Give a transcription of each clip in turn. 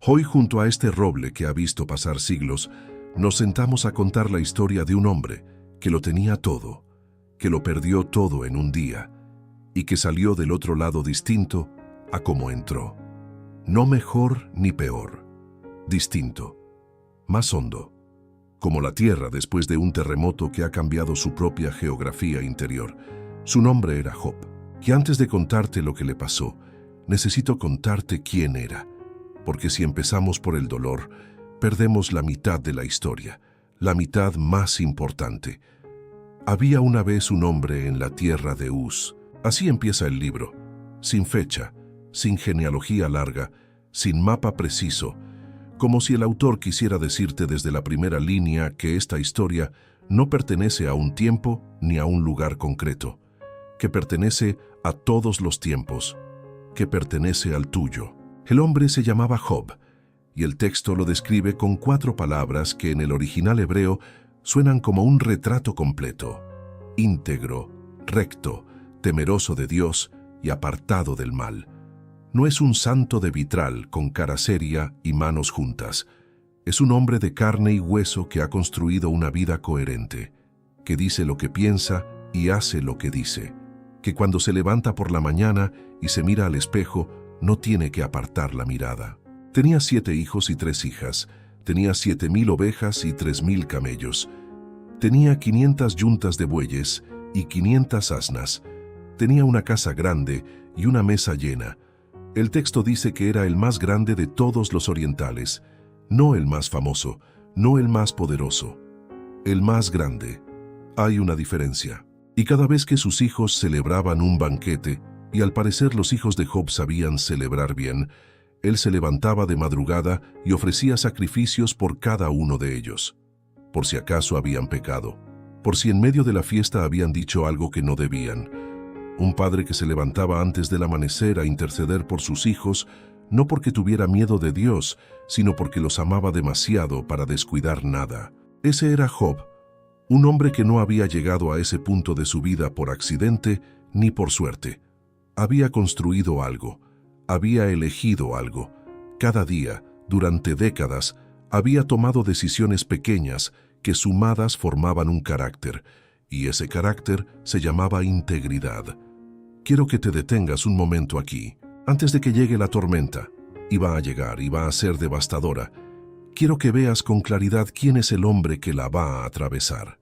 Hoy, junto a este roble que ha visto pasar siglos, nos sentamos a contar la historia de un hombre que lo tenía todo, que lo perdió todo en un día y que salió del otro lado distinto a como entró. No mejor ni peor, distinto, más hondo, como la tierra después de un terremoto que ha cambiado su propia geografía interior. Su nombre era Job, y antes de contarte lo que le pasó, necesito contarte quién era, porque si empezamos por el dolor, perdemos la mitad de la historia, la mitad más importante. Había una vez un hombre en la tierra de Uz. Así empieza el libro, sin fecha, sin genealogía larga, sin mapa preciso, como si el autor quisiera decirte desde la primera línea que esta historia no pertenece a un tiempo ni a un lugar concreto, que pertenece a todos los tiempos, que pertenece al tuyo. El hombre se llamaba Job, y el texto lo describe con 4 palabras que en el original hebreo suenan como un retrato completo: íntegro, recto, temeroso de Dios y apartado del mal. No es un santo de vitral con cara seria y manos juntas. Es un hombre de carne y hueso que ha construido una vida coherente, que dice lo que piensa y hace lo que dice, que cuando se levanta por la mañana y se mira al espejo, no tiene que apartar la mirada. Tenía 7 hijos y 3 hijas, tenía 7,000 ovejas y 3,000 camellos, tenía 500 yuntas de bueyes y 500 asnas, tenía una casa grande y una mesa llena. El texto dice que era el más grande de todos los orientales, no el más famoso, no el más poderoso, el más grande. Hay una diferencia. Y cada vez que sus hijos celebraban un banquete, y al parecer los hijos de Job sabían celebrar bien, él se levantaba de madrugada y ofrecía sacrificios por cada uno de ellos, por si acaso habían pecado, por si en medio de la fiesta habían dicho algo que no debían. Un padre que se levantaba antes del amanecer a interceder por sus hijos, no porque tuviera miedo de Dios, sino porque los amaba demasiado para descuidar nada. Ese era Job, un hombre que no había llegado a ese punto de su vida por accidente ni por suerte. Había construido algo, había elegido algo. Cada día, durante décadas, había tomado decisiones pequeñas que sumadas formaban un carácter, y ese carácter se llamaba integridad. Quiero que te detengas un momento aquí, antes de que llegue la tormenta. Iba a llegar y va a ser devastadora. Quiero que veas con claridad quién es el hombre que la va a atravesar.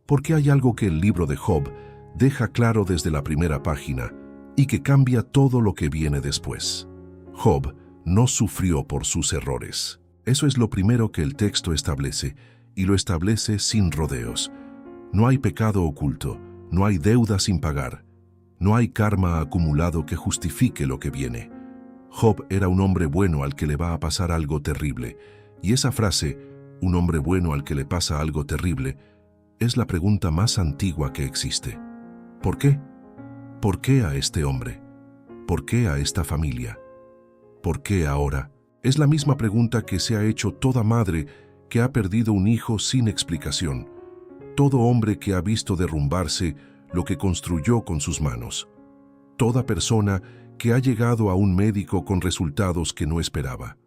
Porque hay algo que el libro de Job deja claro desde la primera página y que cambia todo lo que viene después. Job no sufrió por sus errores. Eso es lo primero que el texto establece, y lo establece sin rodeos. No hay pecado oculto, no hay deuda sin pagar, no hay karma acumulado que justifique lo que viene. Job era un hombre bueno al que le va a pasar algo terrible, y esa frase, un hombre bueno al que le pasa algo terrible, es la pregunta más antigua que existe. ¿Por qué? ¿Por qué a este hombre? ¿Por qué a esta familia? ¿Por qué ahora? Es la misma pregunta que se ha hecho toda madre que ha perdido un hijo sin explicación, todo hombre que ha visto derrumbarse lo que construyó con sus manos, toda persona que ha llegado a un médico con resultados que no esperaba,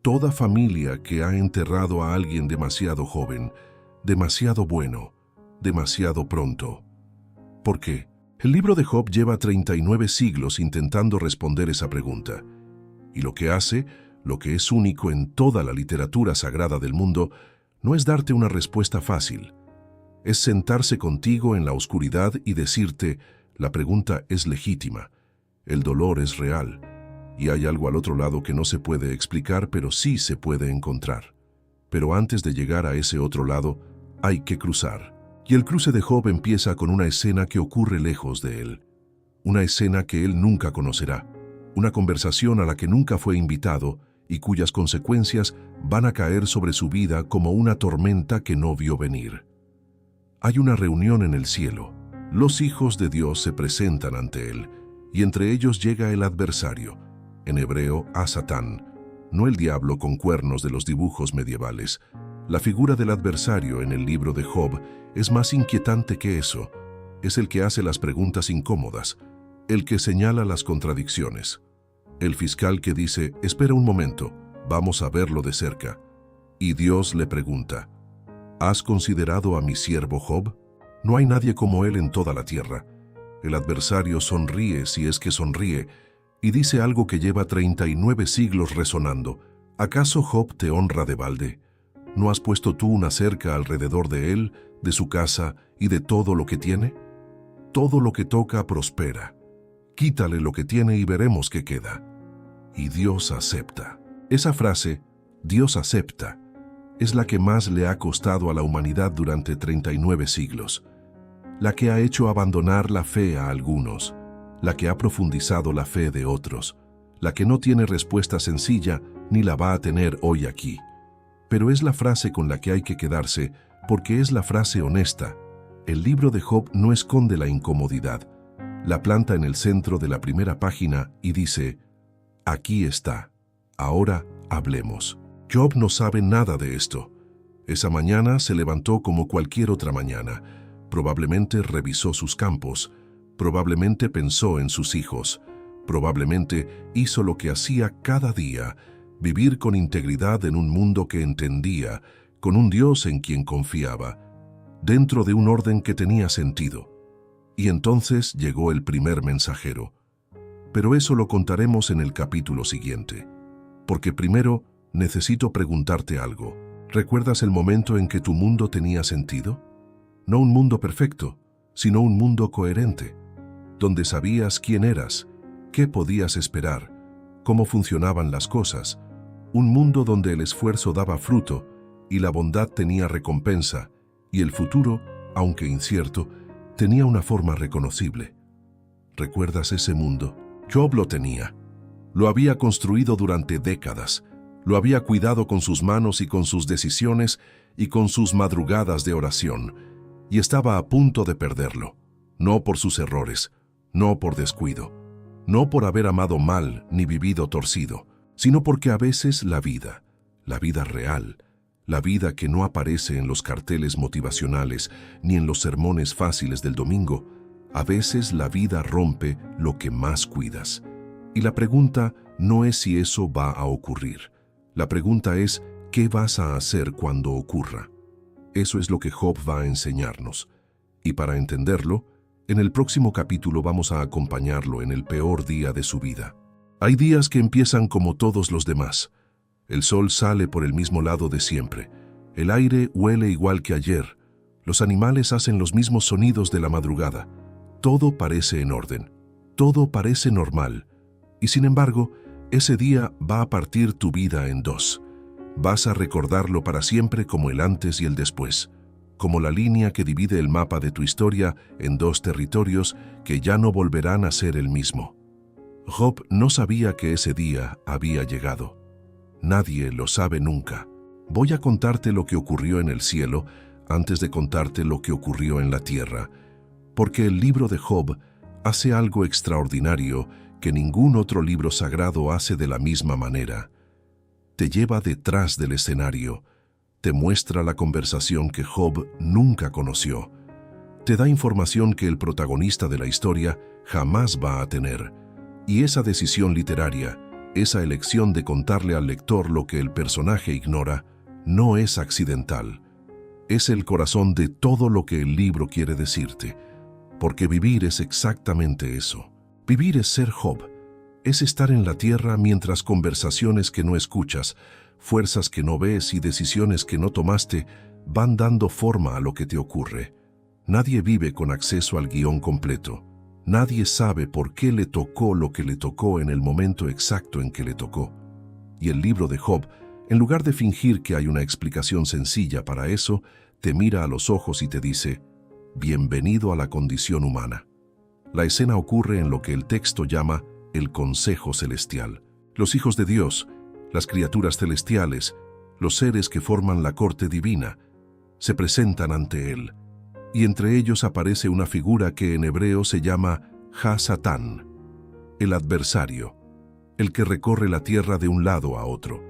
toda familia que ha enterrado a alguien demasiado joven, demasiado bueno, demasiado pronto. ¿Por qué? El libro de Job lleva 39 siglos intentando responder esa pregunta. Y lo que hace, lo que es único en toda la literatura sagrada del mundo, no es darte una respuesta fácil. Es sentarse contigo en la oscuridad y decirte, la pregunta es legítima, el dolor es real, y hay algo al otro lado que no se puede explicar, pero sí se puede encontrar. Pero antes de llegar a ese otro lado, hay que cruzar. Y el cruce de Job empieza con una escena que ocurre lejos de él. Una escena que él nunca conocerá. Una conversación a la que nunca fue invitado y cuyas consecuencias van a caer sobre su vida como una tormenta que no vio venir. Hay una reunión en el cielo. Los hijos de Dios se presentan ante él, y entre ellos llega el adversario, en hebreo a Satán, no el diablo con cuernos de los dibujos medievales. La figura del adversario en el libro de Job es más inquietante que eso. Es el que hace las preguntas incómodas, el que señala las contradicciones. El fiscal que dice, espera un momento, Vamos a verlo de cerca. Y Dios le pregunta, ¿has considerado a mi siervo Job? No hay nadie como él en toda la tierra. El adversario sonríe, si es que sonríe, y dice algo que lleva 39 siglos resonando. ¿Acaso Job te honra de balde? ¿No has puesto tú una cerca alrededor de él, de su casa y de todo lo que tiene? Todo lo que toca prospera. Quítale lo que tiene y veremos qué queda. Y Dios acepta. Esa frase, Dios acepta, es la que más le ha costado a la humanidad durante 39 siglos. La que ha hecho abandonar la fe a algunos, la que ha profundizado la fe de otros, la que no tiene respuesta sencilla ni la va a tener hoy aquí. Pero es la frase con la que hay que quedarse porque es la frase honesta. El libro de Job no esconde la incomodidad. La planta en el centro de la primera página y dice, aquí está, ahora hablemos. Job no sabe nada de esto. Esa mañana se levantó como cualquier otra mañana. Probablemente revisó sus campos, probablemente pensó en sus hijos, probablemente hizo lo que hacía cada día, vivir con integridad en un mundo que entendía, con un Dios en quien confiaba, dentro de un orden que tenía sentido. Y entonces llegó el primer mensajero. Pero eso lo contaremos en el capítulo siguiente, porque primero necesito preguntarte algo. ¿Recuerdas el momento en que tu mundo tenía sentido? No un mundo perfecto, sino un mundo coherente, donde sabías quién eras, qué podías esperar, cómo funcionaban las cosas. Un mundo donde el esfuerzo daba fruto y la bondad tenía recompensa, y el futuro, aunque incierto, tenía una forma reconocible. ¿Recuerdas ese mundo? Job lo tenía. Lo había construido durante décadas. Lo había cuidado con sus manos y con sus decisiones y con sus madrugadas de oración, y estaba a punto de perderlo, no por sus errores, no por descuido, no por haber amado mal ni vivido torcido, sino porque a veces la vida real, la vida que no aparece en los carteles motivacionales ni en los sermones fáciles del domingo, a veces la vida rompe lo que más cuidas. Y la pregunta no es si eso va a ocurrir. La pregunta es, ¿qué vas a hacer cuando ocurra? Eso es lo que Job va a enseñarnos. Y para entenderlo, en el próximo capítulo vamos a acompañarlo en el peor día de su vida. Hay días que empiezan como todos los demás. El sol sale por el mismo lado de siempre. El aire huele igual que ayer. Los animales hacen los mismos sonidos de la madrugada. Todo parece en orden. Todo parece normal. Y sin embargo, ese día va a partir tu vida en dos. Vas a recordarlo para siempre como el antes y el después, como la línea que divide el mapa de tu historia en dos territorios que ya no volverán a ser el mismo. Job no sabía que ese día había llegado. Nadie lo sabe nunca. Voy a contarte lo que ocurrió en el cielo antes de contarte lo que ocurrió en la tierra, porque el libro de Job hace algo extraordinario que ningún otro libro sagrado hace de la misma manera. Te lleva detrás del escenario, te muestra la conversación que Job nunca conoció, te da información que el protagonista de la historia jamás va a tener, y esa decisión literaria, esa elección de contarle al lector lo que el personaje ignora, no es accidental. Es el corazón de todo lo que el libro quiere decirte, porque vivir es exactamente eso. Vivir es ser Job, es estar en la tierra mientras conversaciones que no escuchas, fuerzas que no ves y decisiones que no tomaste van dando forma a lo que te ocurre. Nadie vive con acceso al guión completo. Nadie sabe por qué le tocó lo que le tocó en el momento exacto en que le tocó. Y el libro de Job, en lugar de fingir que hay una explicación sencilla para eso, te mira a los ojos y te dice, bienvenido a la condición humana. La escena ocurre en lo que el texto llama el consejo celestial. Los hijos de Dios, las criaturas celestiales, los seres que forman la corte divina, se presentan ante él, y entre ellos aparece una figura que en hebreo se llama Ha-Satán, el adversario, el que recorre la tierra de un lado a otro,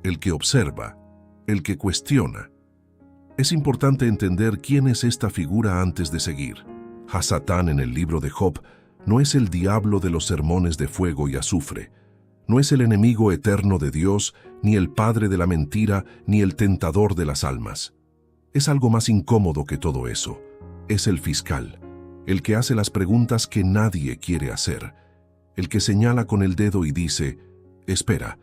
el que observa, el que cuestiona. Es importante entender quién es esta figura antes de seguir. Ha-Satán en el libro de Job no es el diablo de los sermones de fuego y azufre, no es el enemigo eterno de Dios ni el padre de la mentira, ni el tentador de las almas. Es algo más incómodo que todo eso. Es el fiscal, el que hace las preguntas que nadie quiere hacer, el que señala con el dedo y dice, espera,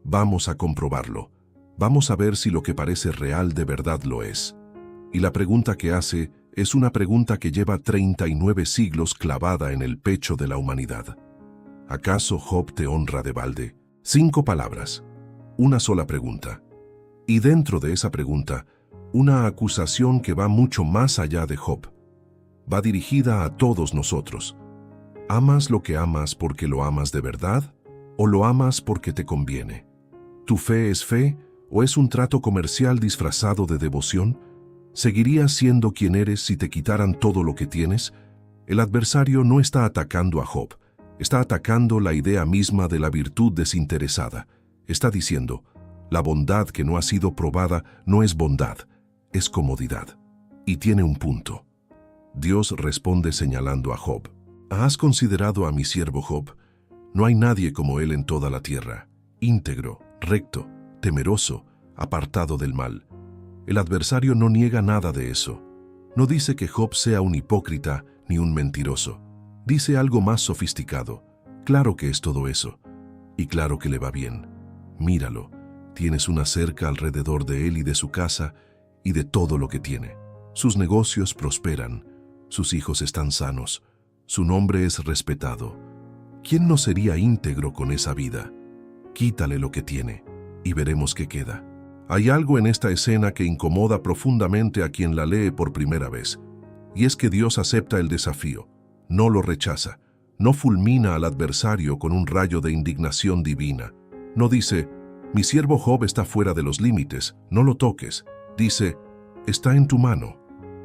vamos a comprobarlo, vamos a ver si lo que parece real de verdad lo es. Y la pregunta que hace es una pregunta que lleva 39 siglos clavada en el pecho de la humanidad. ¿Acaso Job te honra de balde? 5 palabras, una sola pregunta. Y dentro de esa pregunta, una acusación que va mucho más allá de Job. Va dirigida a todos nosotros. ¿Amas lo que amas porque lo amas de verdad o lo amas porque te conviene? ¿Tu fe es fe o es un trato comercial disfrazado de devoción? ¿Seguirías siendo quien eres si te quitaran todo lo que tienes? El adversario no está atacando a Job, está atacando la idea misma de la virtud desinteresada. Está diciendo, la bondad que no ha sido probada no es bondad, es comodidad. Y tiene un punto. Dios responde señalando a Job. ¿Has considerado a mi siervo Job? No hay nadie como él en toda la tierra, íntegro, recto, temeroso, apartado del mal. El adversario no niega nada de eso. No dice que Job sea un hipócrita ni un mentiroso. Dice algo más sofisticado. Claro que es todo eso. Y claro que le va bien. Míralo, tienes una cerca alrededor de él y de su casa y de todo lo que tiene. Sus negocios prosperan, sus hijos están sanos, su nombre es respetado. ¿Quién no sería íntegro con esa vida? Quítale lo que tiene y veremos qué queda. Hay algo en esta escena que incomoda profundamente a quien la lee por primera vez, y es que Dios acepta el desafío, no lo rechaza, no fulmina al adversario con un rayo de indignación divina. No dice, mi siervo Job está fuera de los límites, no lo toques. Dice, está en tu mano,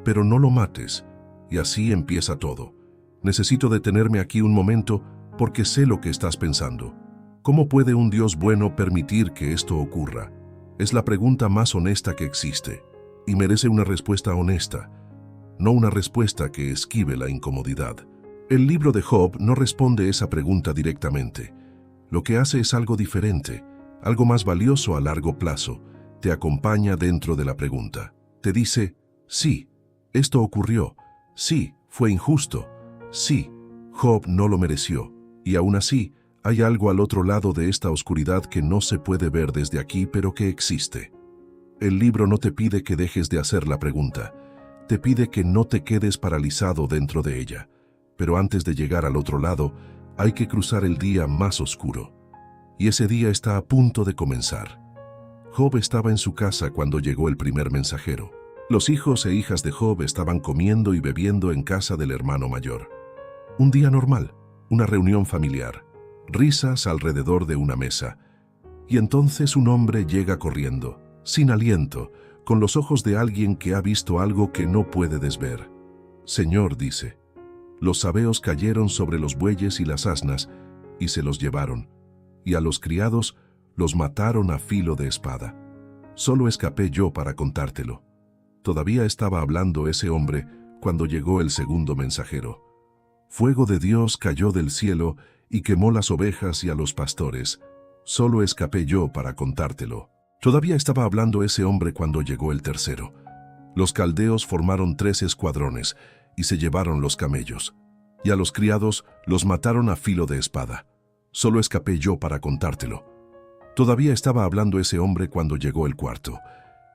pero no lo mates. Y así empieza todo. Necesito detenerme aquí un momento porque sé lo que estás pensando. ¿Cómo puede un Dios bueno permitir que esto ocurra? Es la pregunta más honesta que existe, y merece una respuesta honesta, no una respuesta que esquive la incomodidad. El libro de Job no responde esa pregunta directamente. Lo que hace es algo diferente, algo más valioso a largo plazo. Te acompaña dentro de la pregunta. Te dice, sí, esto ocurrió, sí, fue injusto, sí, Job no lo mereció, y aún así, hay algo al otro lado de esta oscuridad que no se puede ver desde aquí, pero que existe. El libro no te pide que dejes de hacer la pregunta, te pide que no te quedes paralizado dentro de ella. Pero antes de llegar al otro lado, hay que cruzar el día más oscuro. Y ese día está a punto de comenzar. Job estaba en su casa cuando llegó el primer mensajero. Los hijos e hijas de Job estaban comiendo y bebiendo en casa del hermano mayor. Un día normal, una reunión familiar. Risas alrededor de una mesa. Y entonces un hombre llega corriendo, sin aliento, con los ojos de alguien que ha visto algo que no puede desver. Señor, dice, los sabeos cayeron sobre los bueyes y las asnas, y se los llevaron, y a los criados los mataron a filo de espada. Solo escapé yo para contártelo. Todavía estaba hablando ese hombre cuando llegó el segundo mensajero. Fuego de Dios cayó del cielo y quemó las ovejas y a los pastores. Solo escapé yo para contártelo. Todavía estaba hablando ese hombre cuando llegó el tercero. Los caldeos formaron 3 escuadrones y se llevaron los camellos, y a los criados los mataron a filo de espada. Solo escapé yo para contártelo. Todavía estaba hablando ese hombre cuando llegó el cuarto,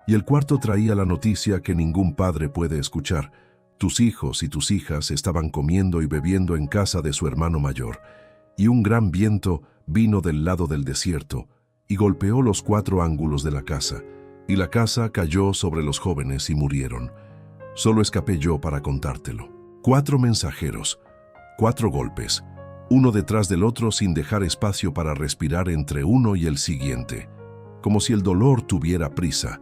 y el cuarto traía la noticia que ningún padre puede escuchar. Tus hijos y tus hijas estaban comiendo y bebiendo en casa de su hermano mayor, y un gran viento vino del lado del desierto y golpeó los 4 ángulos de la casa, y la casa cayó sobre los jóvenes y murieron. Solo escapé yo para contártelo. 4 mensajeros, 4 golpes, uno detrás del otro sin dejar espacio para respirar entre uno y el siguiente, como si el dolor tuviera prisa,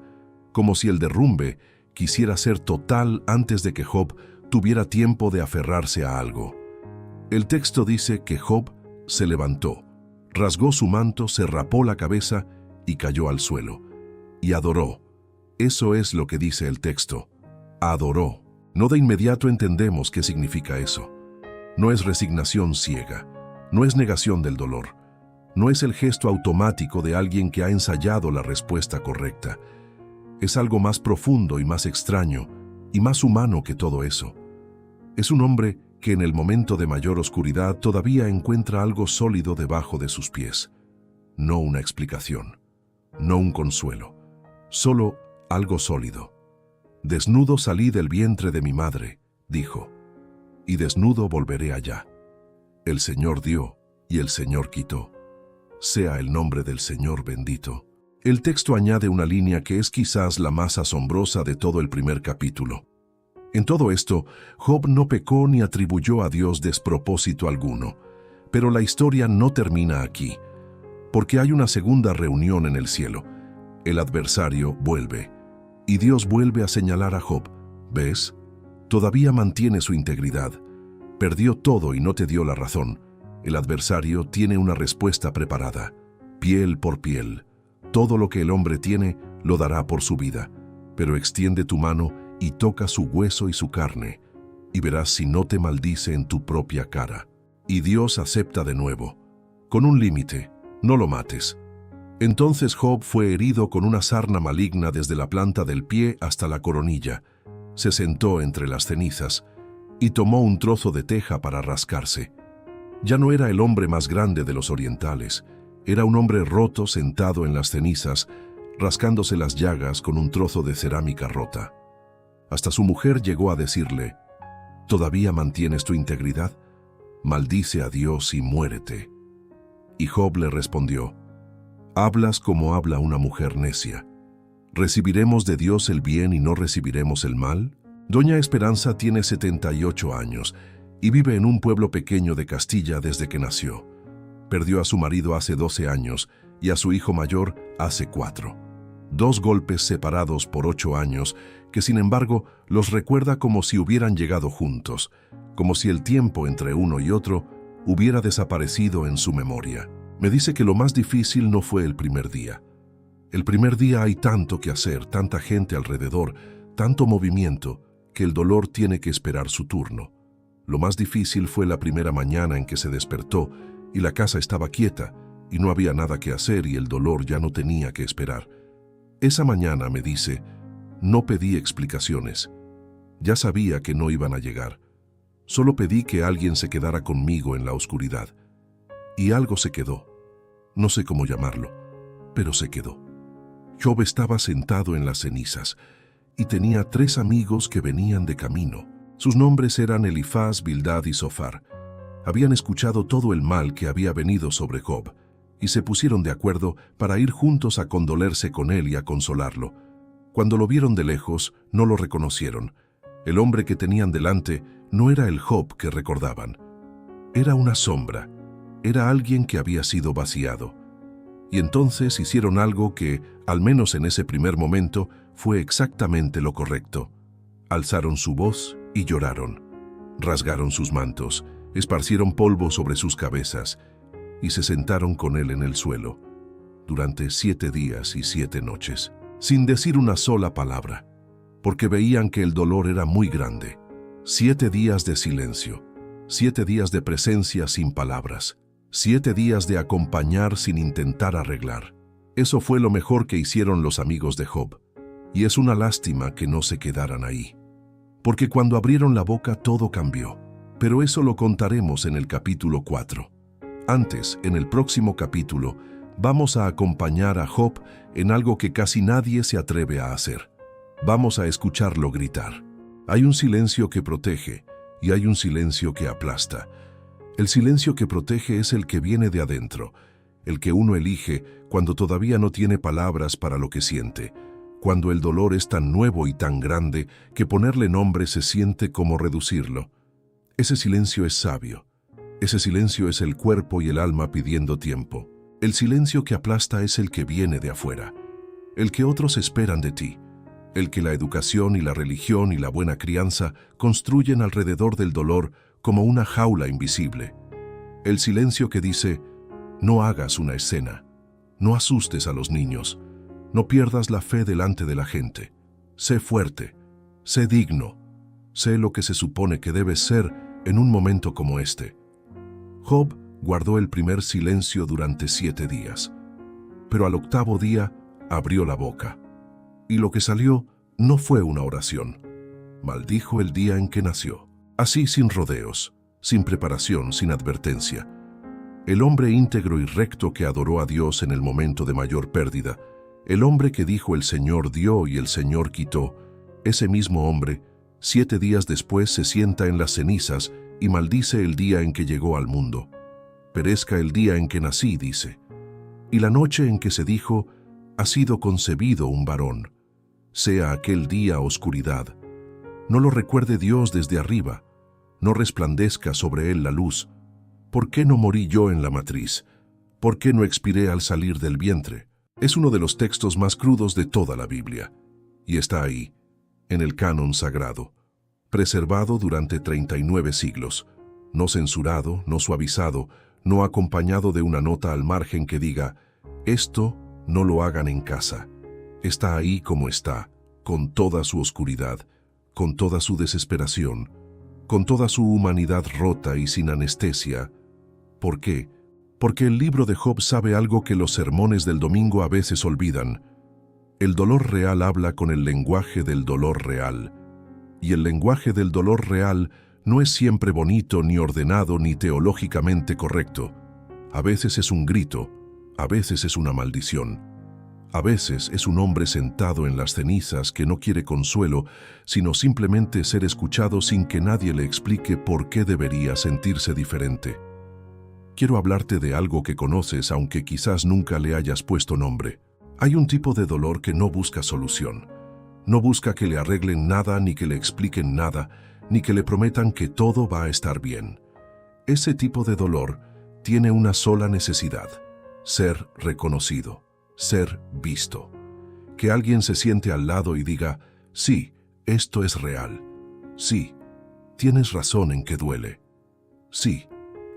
como si el derrumbe quisiera ser total antes de que Job tuviera tiempo de aferrarse a algo. El texto dice que Job se levantó, rasgó su manto, se rapó la cabeza y cayó al suelo. Y adoró. Eso es lo que dice el texto. Adoró. No de inmediato entendemos qué significa eso. No es resignación ciega. No es negación del dolor. No es el gesto automático de alguien que ha ensayado la respuesta correcta. Es algo más profundo y más extraño y más humano que todo eso. Es un hombre que en el momento de mayor oscuridad todavía encuentra algo sólido debajo de sus pies. No una explicación, no un consuelo, solo algo sólido. Desnudo salí del vientre de mi madre, dijo, y desnudo volveré allá. El Señor dio y el Señor quitó. Sea el nombre del Señor bendito. El texto añade una línea que es quizás la más asombrosa de todo el primer capítulo. En todo esto, Job no pecó ni atribuyó a Dios despropósito alguno. Pero la historia no termina aquí, porque hay una segunda reunión en el cielo. El adversario vuelve, y Dios vuelve a señalar a Job. ¿Ves? Todavía mantiene su integridad. Perdió todo y no te dio la razón. El adversario tiene una respuesta preparada. Piel por piel. Todo lo que el hombre tiene lo dará por su vida. Pero extiende tu mano y toca su hueso y su carne, y verás si no te maldice en tu propia cara. Y Dios acepta de nuevo, con un límite: no lo mates. Entonces Job fue herido con una sarna maligna desde la planta del pie hasta la coronilla. Se sentó entre las cenizas y tomó un trozo de teja para rascarse. Ya no era el hombre más grande de los orientales, era un hombre roto sentado en las cenizas, rascándose las llagas con un trozo de cerámica rota. Hasta su mujer llegó a decirle: ¿todavía mantienes tu integridad? Maldice a Dios y muérete. Y Job le respondió: hablas como habla una mujer necia. ¿Recibiremos de Dios el bien y no recibiremos el mal? Doña Esperanza tiene 78 años y vive en un pueblo pequeño de Castilla desde que nació. Perdió a su marido hace 12 años y a su hijo mayor hace 4. 2 golpes separados por 8 años que sin embargo los recuerda como si hubieran llegado juntos, como si el tiempo entre uno y otro hubiera desaparecido en su memoria. Me dice que lo más difícil no fue el primer día. El primer día hay tanto que hacer, tanta gente alrededor, tanto movimiento, que el dolor tiene que esperar su turno. Lo más difícil fue la primera mañana en que se despertó y la casa estaba quieta y no había nada que hacer y el dolor ya no tenía que esperar. Esa mañana, me dice, no pedí explicaciones. Ya sabía que no iban a llegar. Solo pedí que alguien se quedara conmigo en la oscuridad. Y algo se quedó. No sé cómo llamarlo, pero se quedó. Job estaba sentado en las cenizas y tenía 3 amigos que venían de camino. Sus nombres eran Elifaz, Bildad y Zofar. Habían escuchado todo el mal que había venido sobre Job y se pusieron de acuerdo para ir juntos a condolerse con él y a consolarlo. Cuando lo vieron de lejos, no lo reconocieron. El hombre que tenían delante no era el Job que recordaban. Era una sombra. Era alguien que había sido vaciado. Y entonces hicieron algo que, al menos en ese primer momento, fue exactamente lo correcto. Alzaron su voz y lloraron. Rasgaron sus mantos, esparcieron polvo sobre sus cabezas y se sentaron con él en el suelo durante 7 días y 7 noches, sin decir una sola palabra, porque veían que el dolor era muy grande. 7 días de silencio, 7 días de presencia sin palabras, 7 días de acompañar sin intentar arreglar. Eso fue lo mejor que hicieron los amigos de Job, y es una lástima que no se quedaran ahí, porque cuando abrieron la boca todo cambió. Pero eso lo contaremos en el capítulo 4. Antes, en el próximo capítulo, vamos a acompañar a Job en algo que casi nadie se atreve a hacer. Vamos a escucharlo gritar. Hay un silencio que protege y hay un silencio que aplasta. El silencio que protege es el que viene de adentro, el que uno elige cuando todavía no tiene palabras para lo que siente, cuando el dolor es tan nuevo y tan grande que ponerle nombre se siente como reducirlo. Ese silencio es sabio. Ese silencio es el cuerpo y el alma pidiendo tiempo. El silencio que aplasta es el que viene de afuera, el que otros esperan de ti, el que la educación y la religión y la buena crianza construyen alrededor del dolor como una jaula invisible. El silencio que dice: no hagas una escena, no asustes a los niños, no pierdas la fe delante de la gente. Sé fuerte, sé digno, sé lo que se supone que debes ser en un momento como este. Job guardó el primer silencio durante 7 días. Pero al 8º día abrió la boca. Y lo que salió no fue una oración. Maldijo el día en que nació. Así, sin rodeos, sin preparación, sin advertencia. El hombre íntegro y recto que adoró a Dios en el momento de mayor pérdida, el hombre que dijo el Señor dio y el Señor quitó, ese mismo hombre, 7 días después se sienta en las cenizas y maldice el día en que llegó al mundo. Perezca el día en que nací, dice. Y la noche en que se dijo, ha sido concebido un varón. Sea aquel día oscuridad. No lo recuerde Dios desde arriba. No resplandezca sobre él la luz. ¿Por qué no morí yo en la matriz? ¿Por qué no expiré al salir del vientre? Es uno de los textos más crudos de toda la Biblia. Y está ahí, en el canon sagrado, preservado durante 39 siglos, no censurado, no suavizado, no acompañado de una nota al margen que diga, esto no lo hagan en casa. Está ahí como está, con toda su oscuridad, con toda su desesperación, con toda su humanidad rota y sin anestesia. ¿Por qué? Porque el libro de Job sabe algo que los sermones del domingo a veces olvidan. El dolor real habla con el lenguaje del dolor real. Y el lenguaje del dolor real no es siempre bonito, ni ordenado, ni teológicamente correcto. A veces es un grito, a veces es una maldición. A veces es un hombre sentado en las cenizas que no quiere consuelo, sino simplemente ser escuchado sin que nadie le explique por qué debería sentirse diferente. Quiero hablarte de algo que conoces, aunque quizás nunca le hayas puesto nombre. Hay un tipo de dolor que no busca solución. No busca que le arreglen nada, ni que le expliquen nada, ni que le prometan que todo va a estar bien. Ese tipo de dolor tiene una sola necesidad: ser reconocido, ser visto. Que alguien se siente al lado y diga, sí, esto es real. Sí, tienes razón en que duele. Sí,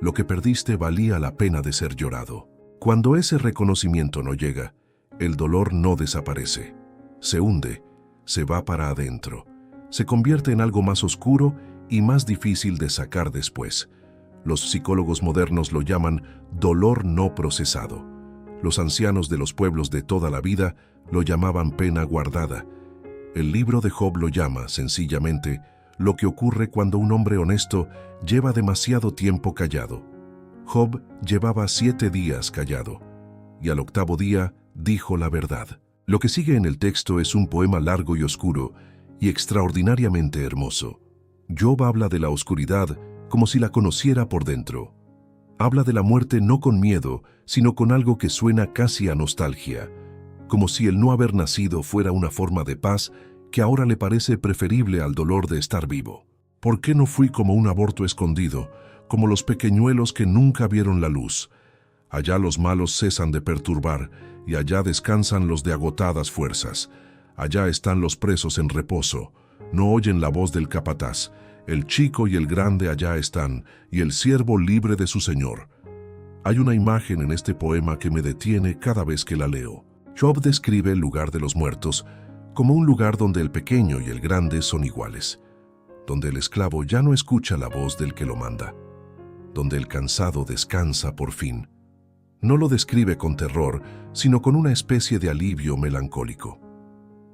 lo que perdiste valía la pena de ser llorado. Cuando ese reconocimiento no llega, el dolor no desaparece. Se hunde, se va para adentro. Se convierte en algo más oscuro y más difícil de sacar después. Los psicólogos modernos lo llaman dolor no procesado. Los ancianos de los pueblos de toda la vida lo llamaban pena guardada. El libro de Job lo llama, sencillamente, lo que ocurre cuando un hombre honesto lleva demasiado tiempo callado. Job llevaba 7 días callado, y al 8º día dijo la verdad. Lo que sigue en el texto es un poema largo y oscuro, y extraordinariamente hermoso. Job habla de la oscuridad como si la conociera por dentro. Habla de la muerte no con miedo, sino con algo que suena casi a nostalgia, como si el no haber nacido fuera una forma de paz que ahora le parece preferible al dolor de estar vivo. ¿Por qué no fui como un aborto escondido, como los pequeñuelos que nunca vieron la luz? Allá los malos cesan de perturbar, y allá descansan los de agotadas fuerzas. Allá están los presos en reposo, no oyen la voz del capataz. El chico y el grande allá están, y el siervo libre de su señor. Hay una imagen en este poema que me detiene cada vez que la leo. Job describe el lugar de los muertos como un lugar donde el pequeño y el grande son iguales, donde el esclavo ya no escucha la voz del que lo manda, donde el cansado descansa por fin. No lo describe con terror, sino con una especie de alivio melancólico.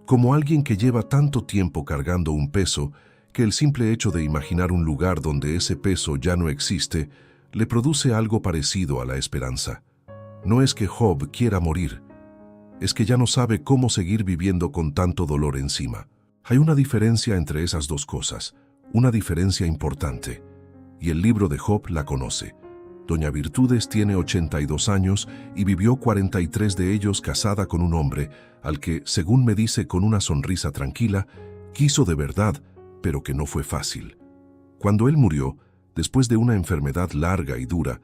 Como alguien que lleva tanto tiempo cargando un peso que el simple hecho de imaginar un lugar donde ese peso ya no existe le produce algo parecido a la esperanza. No es que Job quiera morir, es que ya no sabe cómo seguir viviendo con tanto dolor encima. Hay una diferencia entre esas dos cosas, una diferencia importante, y el libro de Job la conoce. Doña Virtudes tiene 82 años y vivió 43 de ellos casada con un hombre al que, según me dice con una sonrisa tranquila, quiso de verdad, pero que no fue fácil. Cuando él murió, después de una enfermedad larga y dura,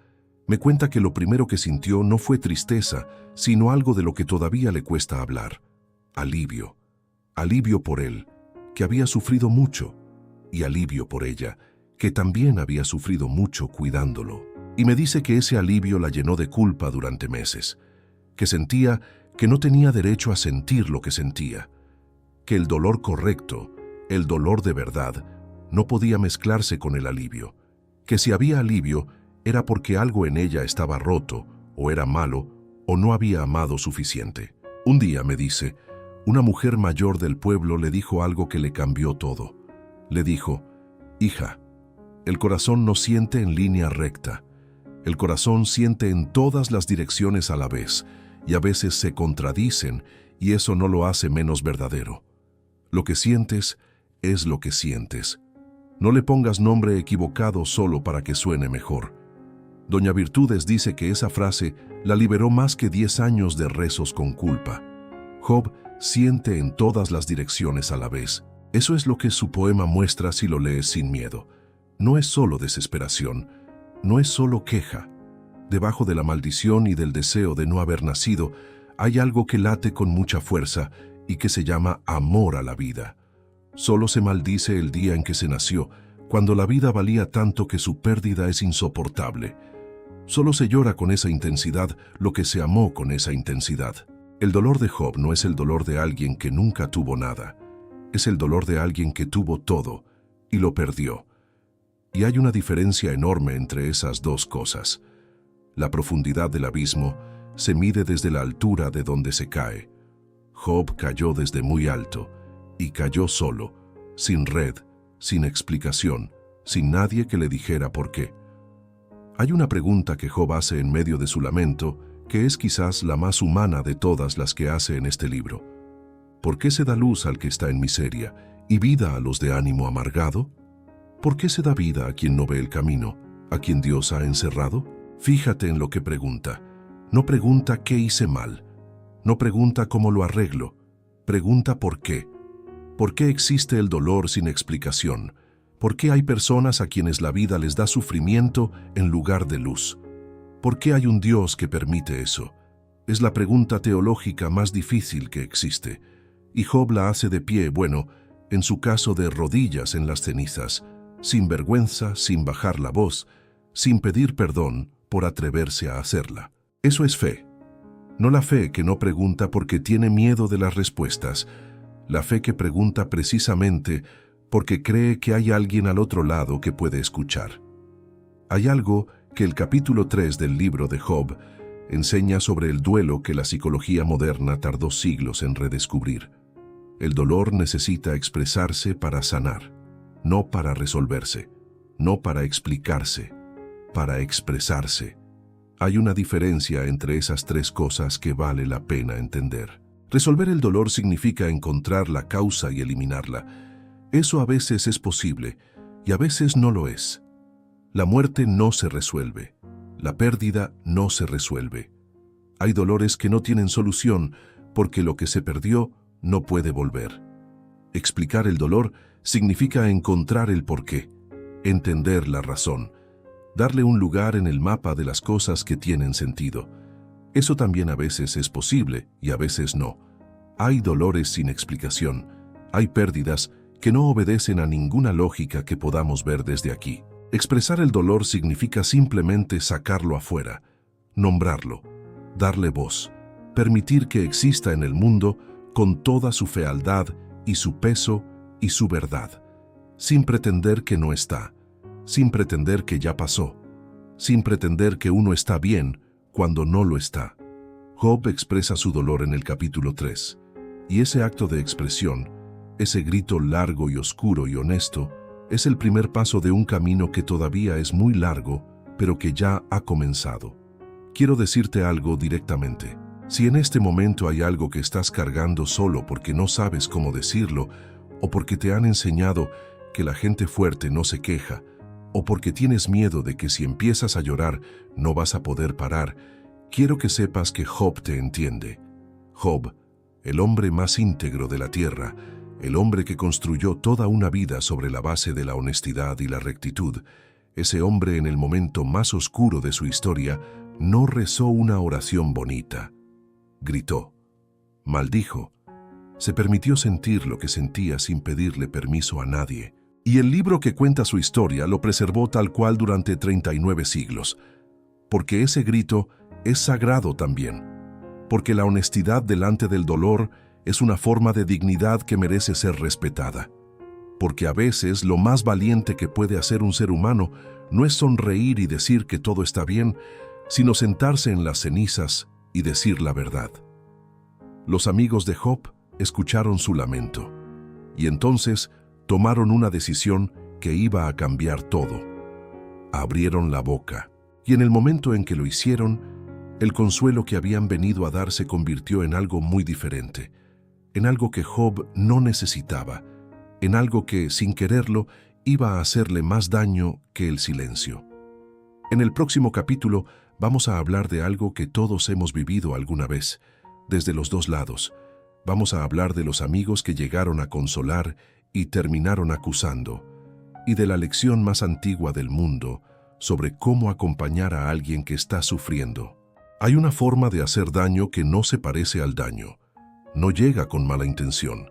me cuenta que lo primero que sintió no fue tristeza, sino algo de lo que todavía le cuesta hablar: alivio. Alivio por él, que había sufrido mucho, y alivio por ella, que también había sufrido mucho cuidándolo. Y me dice que ese alivio la llenó de culpa durante meses, que sentía que no tenía derecho a sentir lo que sentía, que el dolor correcto, el dolor de verdad, no podía mezclarse con el alivio, que si había alivio, era porque algo en ella estaba roto, o era malo, o no había amado suficiente. Un día, me dice, una mujer mayor del pueblo le dijo algo que le cambió todo. Le dijo: «Hija, el corazón no siente en línea recta. El corazón siente en todas las direcciones a la vez, y a veces se contradicen, y eso no lo hace menos verdadero. Lo que sientes es lo que sientes. No le pongas nombre equivocado solo para que suene mejor». Doña Virtudes dice que esa frase la liberó más que 10 años de rezos con culpa. Job siente en todas las direcciones a la vez. Eso es lo que su poema muestra si lo lees sin miedo. No es solo desesperación, no es solo queja. Debajo de la maldición y del deseo de no haber nacido, hay algo que late con mucha fuerza y que se llama amor a la vida. Solo se maldice el día en que se nació, cuando la vida valía tanto que su pérdida es insoportable. Solo se llora con esa intensidad lo que se amó con esa intensidad. El dolor de Job no es el dolor de alguien que nunca tuvo nada. Es el dolor de alguien que tuvo todo y lo perdió. Y hay una diferencia enorme entre esas dos cosas. La profundidad del abismo se mide desde la altura de donde se cae. Job cayó desde muy alto y cayó solo, sin red, sin explicación, sin nadie que le dijera por qué. Hay una pregunta que Job hace en medio de su lamento, que es quizás la más humana de todas las que hace en este libro. ¿Por qué se da luz al que está en miseria y vida a los de ánimo amargado? ¿Por qué se da vida a quien no ve el camino, a quien Dios ha encerrado? Fíjate en lo que pregunta. No pregunta qué hice mal. No pregunta cómo lo arreglo. Pregunta por qué. ¿Por qué existe el dolor sin explicación? ¿Por qué hay personas a quienes la vida les da sufrimiento en lugar de luz? ¿Por qué hay un Dios que permite eso? Es la pregunta teológica más difícil que existe. Y Job la hace de pie, bueno, en su caso de rodillas en las cenizas, sin vergüenza, sin bajar la voz, sin pedir perdón por atreverse a hacerla. Eso es fe. No la fe que no pregunta porque tiene miedo de las respuestas. La fe que pregunta precisamente porque cree que hay alguien al otro lado que puede escuchar. Hay algo que el capítulo 3 del libro de Job enseña sobre el duelo que la psicología moderna tardó siglos en redescubrir. El dolor necesita expresarse para sanar, no para resolverse, no para explicarse, para expresarse. Hay una diferencia entre esas tres cosas que vale la pena entender. Resolver el dolor significa encontrar la causa y eliminarla. Eso a veces es posible y a veces no lo es. La muerte no se resuelve. La pérdida no se resuelve. Hay dolores que no tienen solución porque lo que se perdió no puede volver. Explicar el dolor significa encontrar el porqué, entender la razón, darle un lugar en el mapa de las cosas que tienen sentido. Eso también a veces es posible y a veces no. Hay dolores sin explicación. Hay pérdidas que no obedecen a ninguna lógica que podamos ver desde aquí. Expresar el dolor significa simplemente sacarlo afuera, nombrarlo, darle voz, permitir que exista en el mundo con toda su fealdad y su peso y su verdad, sin pretender que no está, sin pretender que ya pasó, sin pretender que uno está bien cuando no lo está. Job expresa su dolor en el capítulo 3, y ese acto de expresión, ese grito largo y oscuro y honesto, es el primer paso de un camino que todavía es muy largo, pero que ya ha comenzado. Quiero decirte algo directamente. Si en este momento hay algo que estás cargando solo porque no sabes cómo decirlo, o porque te han enseñado que la gente fuerte no se queja, o porque tienes miedo de que si empiezas a llorar no vas a poder parar, quiero que sepas que Job te entiende. Job, el hombre más íntegro de la tierra, el hombre que construyó toda una vida sobre la base de la honestidad y la rectitud, ese hombre en el momento más oscuro de su historia, no rezó una oración bonita. Gritó, maldijo, se permitió sentir lo que sentía sin pedirle permiso a nadie. Y el libro que cuenta su historia lo preservó tal cual durante 39 siglos, porque ese grito es sagrado también, porque la honestidad delante del dolor es una forma de dignidad que merece ser respetada, porque a veces lo más valiente que puede hacer un ser humano no es sonreír y decir que todo está bien, sino sentarse en las cenizas y decir la verdad. Los amigos de Job escucharon su lamento y entonces tomaron una decisión que iba a cambiar todo. Abrieron la boca y en el momento en que lo hicieron, el consuelo que habían venido a dar se convirtió en algo muy diferente, en algo que Job no necesitaba, en algo que, sin quererlo, iba a hacerle más daño que el silencio. En el próximo capítulo vamos a hablar de algo que todos hemos vivido alguna vez, desde los dos lados. Vamos a hablar de los amigos que llegaron a consolar y terminaron acusando, y de la lección más antigua del mundo sobre cómo acompañar a alguien que está sufriendo. Hay una forma de hacer daño que no se parece al daño. No llega con mala intención.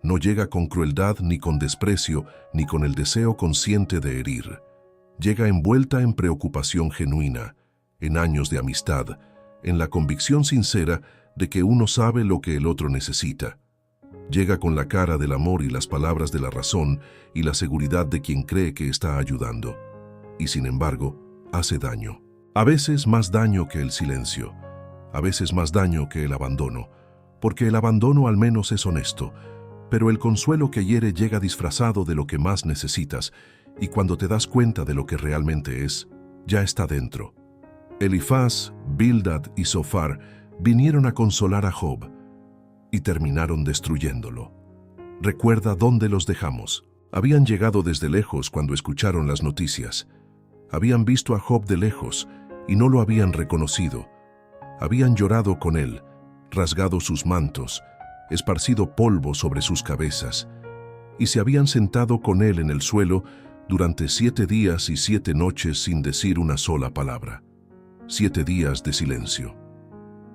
No llega con crueldad, ni con desprecio, ni con el deseo consciente de herir. Llega envuelta en preocupación genuina, en años de amistad, en la convicción sincera de que uno sabe lo que el otro necesita. Llega con la cara del amor y las palabras de la razón y la seguridad de quien cree que está ayudando. Y sin embargo, hace daño. A veces más daño que el silencio. A veces más daño que el abandono. Porque el abandono al menos es honesto. Pero el consuelo que hiere llega disfrazado de lo que más necesitas, y cuando te das cuenta de lo que realmente es, ya está dentro. Elifaz, Bildad y Zofar vinieron a consolar a Job, y terminaron destruyéndolo. Recuerda dónde los dejamos. Habían llegado desde lejos cuando escucharon las noticias. Habían visto a Job de lejos, y no lo habían reconocido. Habían llorado con él, rasgado sus mantos, esparcido polvo sobre sus cabezas, y se habían sentado con él en el suelo durante 7 días y 7 noches sin decir una sola palabra. 7 días de silencio.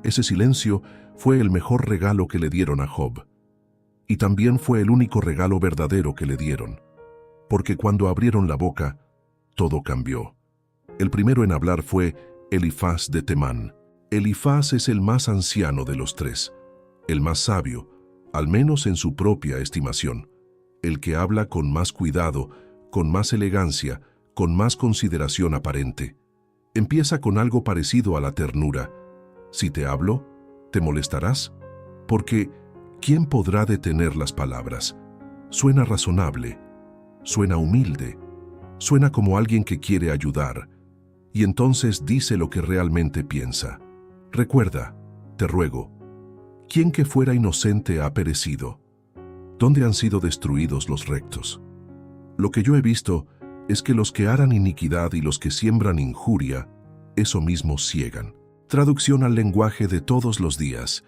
Ese silencio fue el mejor regalo que le dieron a Job, y también fue el único regalo verdadero que le dieron, porque cuando abrieron la boca, todo cambió. El primero en hablar fue Elifaz de Temán. Elifaz es el más anciano de los 3, el más sabio, al menos en su propia estimación, el que habla con más cuidado, con más elegancia, con más consideración aparente. Empieza con algo parecido a la ternura. Si te hablo, ¿te molestarás? Porque, ¿quién podrá detener las palabras? Suena razonable, suena humilde, suena como alguien que quiere ayudar, y entonces dice lo que realmente piensa. Recuerda, te ruego, ¿quién que fuera inocente ha perecido? ¿Dónde han sido destruidos los rectos? Lo que yo he visto es que los que aran iniquidad y los que siembran injuria, eso mismo ciegan. Traducción al lenguaje de todos los días.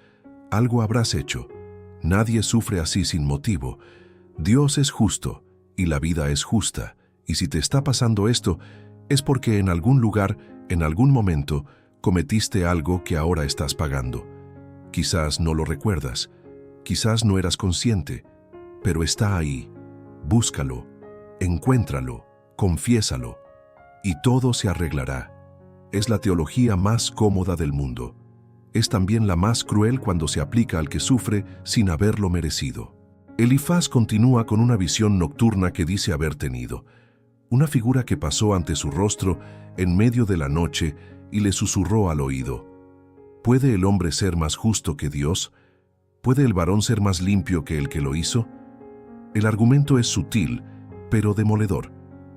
Algo habrás hecho. Nadie sufre así sin motivo. Dios es justo y la vida es justa. Y si te está pasando esto, es porque en algún lugar, en algún momento, cometiste algo que ahora estás pagando. Quizás no lo recuerdas, quizás no eras consciente, pero está ahí. Búscalo, encuéntralo, confiésalo, y todo se arreglará. Es la teología más cómoda del mundo. Es también la más cruel cuando se aplica al que sufre sin haberlo merecido. Elifaz continúa con una visión nocturna que dice haber tenido. Una figura que pasó ante su rostro en medio de la noche y le susurró al oído: ¿puede el hombre ser más justo que Dios? ¿Puede el varón ser más limpio que el que lo hizo? El argumento es sutil, pero demoledor.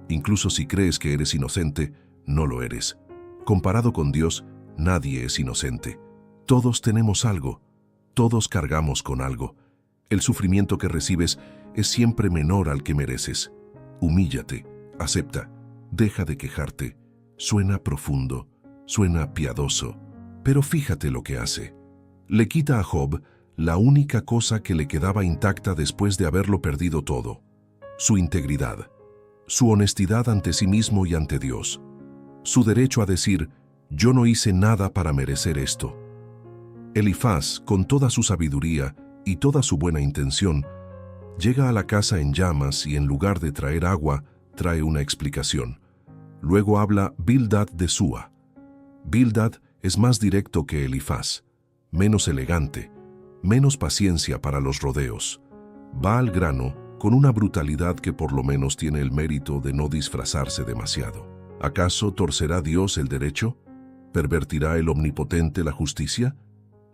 Incluso si crees que eres inocente, no lo eres. Comparado con Dios, nadie es inocente. Todos tenemos algo. Todos cargamos con algo. El sufrimiento que recibes es siempre menor al que mereces. Humíllate, acepta, deja de quejarte. Suena profundo, suena piadoso, pero fíjate lo que hace. Le quita a Job la única cosa que le quedaba intacta después de haberlo perdido todo: su integridad, su honestidad ante sí mismo y ante Dios, su derecho a decir: yo no hice nada para merecer esto. Elifaz, con toda su sabiduría y toda su buena intención, llega a la casa en llamas y en lugar de traer agua, trae una explicación. Luego habla Bildad de Súa. Bildad es más directo que Elifaz, menos elegante, menos paciencia para los rodeos. Va al grano con una brutalidad que por lo menos tiene el mérito de no disfrazarse demasiado. ¿Acaso torcerá Dios el derecho? ¿Pervertirá el Omnipotente la justicia?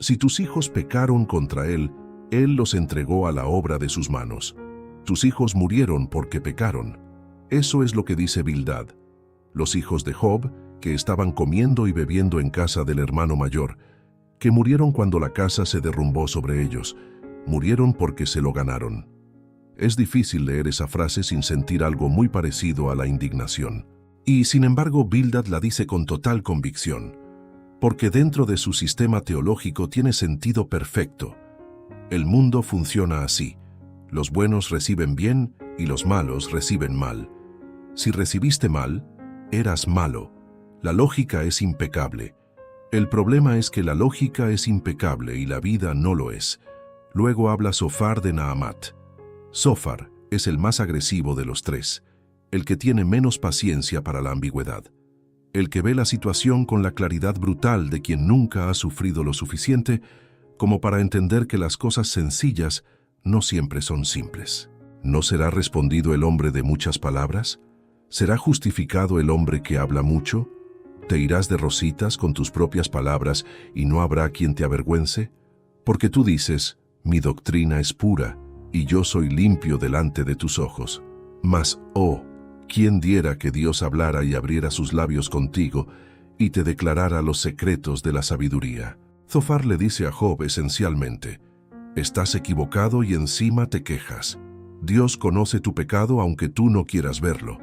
Si tus hijos pecaron contra Él, Él los entregó a la obra de sus manos. Tus hijos murieron porque pecaron. Eso es lo que dice Bildad. Los hijos de Job, que estaban comiendo y bebiendo en casa del hermano mayor, que murieron cuando la casa se derrumbó sobre ellos, murieron porque se lo ganaron. Es difícil leer esa frase sin sentir algo muy parecido a la indignación. Y sin embargo, Bildad la dice con total convicción, porque dentro de su sistema teológico tiene sentido perfecto. El mundo funciona así. Los buenos reciben bien y los malos reciben mal. Si recibiste mal, eras malo. La lógica es impecable. El problema es que la lógica es impecable y la vida no lo es. Luego habla Zofar de Naamat. Zofar es el más agresivo de los tres, el que tiene menos paciencia para la ambigüedad, el que ve la situación con la claridad brutal de quien nunca ha sufrido lo suficiente como para entender que las cosas sencillas no siempre son simples. ¿No será respondido el hombre de muchas palabras? ¿Será justificado el hombre que habla mucho? ¿Te irás de rositas con tus propias palabras y no habrá quien te avergüence? Porque tú dices, mi doctrina es pura, y yo soy limpio delante de tus ojos. Mas, oh, ¿quién diera que Dios hablara y abriera sus labios contigo y te declarara los secretos de la sabiduría? Zofar le dice a Job esencialmente, estás equivocado y encima te quejas. Dios conoce tu pecado aunque tú no quieras verlo.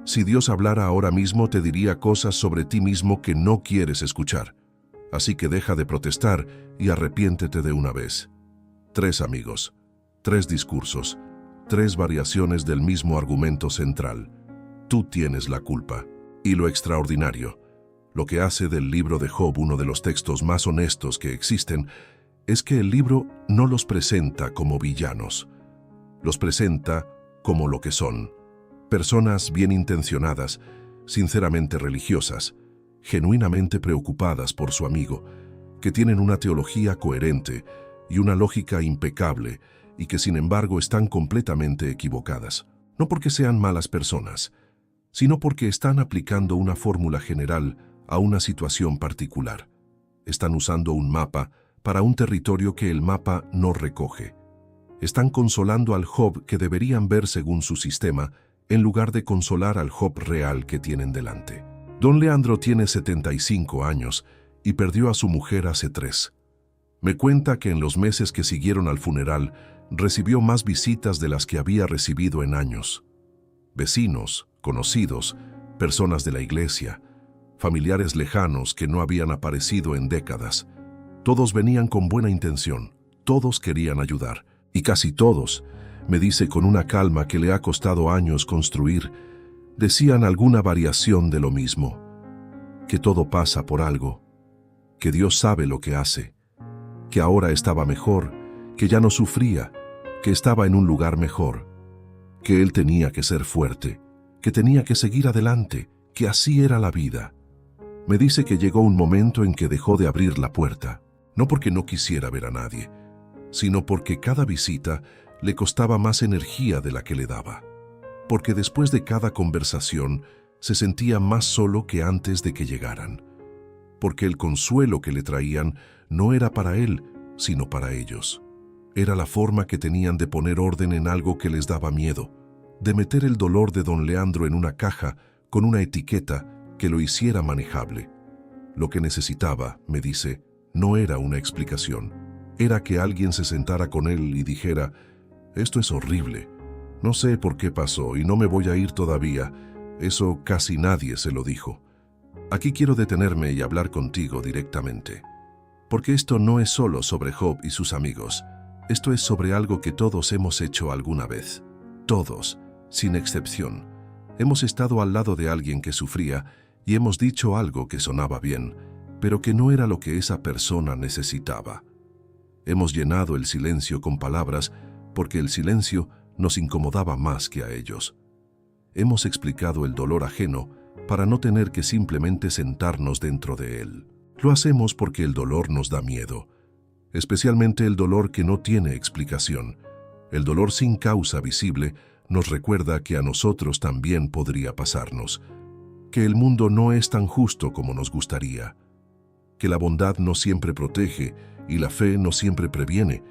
Si Dios hablara ahora mismo te diría cosas sobre ti mismo que no quieres escuchar. Así que deja de protestar y arrepiéntete de una vez. 3 amigos, 3 discursos, 3 variaciones del mismo argumento central. Tú tienes la culpa. Y lo extraordinario, lo que hace del libro de Job uno de los textos más honestos que existen, es que el libro no los presenta como villanos. Los presenta como lo que son. Personas bien intencionadas, sinceramente religiosas, genuinamente preocupadas por su amigo, que tienen una teología coherente y una lógica impecable y que sin embargo están completamente equivocadas. No porque sean malas personas, sino porque están aplicando una fórmula general a una situación particular. Están usando un mapa para un territorio que el mapa no recoge. Están consolando al Job que deberían ver según su sistema, en lugar de consolar al Job real que tienen delante. Don Leandro tiene 75 años y perdió a su mujer hace 3. Me cuenta que en los meses que siguieron al funeral recibió más visitas de las que había recibido en años. Vecinos, conocidos, personas de la iglesia, familiares lejanos que no habían aparecido en décadas. Todos venían con buena intención, todos querían ayudar, y casi todos, me dice con una calma que le ha costado años construir, decían alguna variación de lo mismo, que todo pasa por algo, que Dios sabe lo que hace, que ahora estaba mejor, que ya no sufría, que estaba en un lugar mejor, que él tenía que ser fuerte, que tenía que seguir adelante, que así era la vida. Me dice que llegó un momento en que dejó de abrir la puerta, no porque no quisiera ver a nadie, sino porque cada visita le costaba más energía de la que le daba, porque después de cada conversación se sentía más solo que antes de que llegaran, porque el consuelo que le traían no era para él, sino para ellos. Era la forma que tenían de poner orden en algo que les daba miedo, de meter el dolor de don Leandro en una caja con una etiqueta que lo hiciera manejable. Lo que necesitaba, me dice, no era una explicación, era que alguien se sentara con él y dijera, esto es horrible, no sé por qué pasó y no me voy a ir todavía, eso casi nadie se lo dijo. Aquí quiero detenerme y hablar contigo directamente, porque esto no es solo sobre Job y sus amigos, esto es sobre algo que todos hemos hecho alguna vez. Todos, sin excepción, hemos estado al lado de alguien que sufría y hemos dicho algo que sonaba bien, pero que no era lo que esa persona necesitaba. Hemos llenado el silencio con palabras porque el silencio nos incomodaba más que a ellos. Hemos explicado el dolor ajeno para no tener que simplemente sentarnos dentro de él. Lo hacemos porque el dolor nos da miedo, especialmente el dolor que no tiene explicación. El dolor sin causa visible nos recuerda que a nosotros también podría pasarnos. que el mundo no es tan justo como nos gustaría, que la bondad no siempre protege y la fe no siempre previene,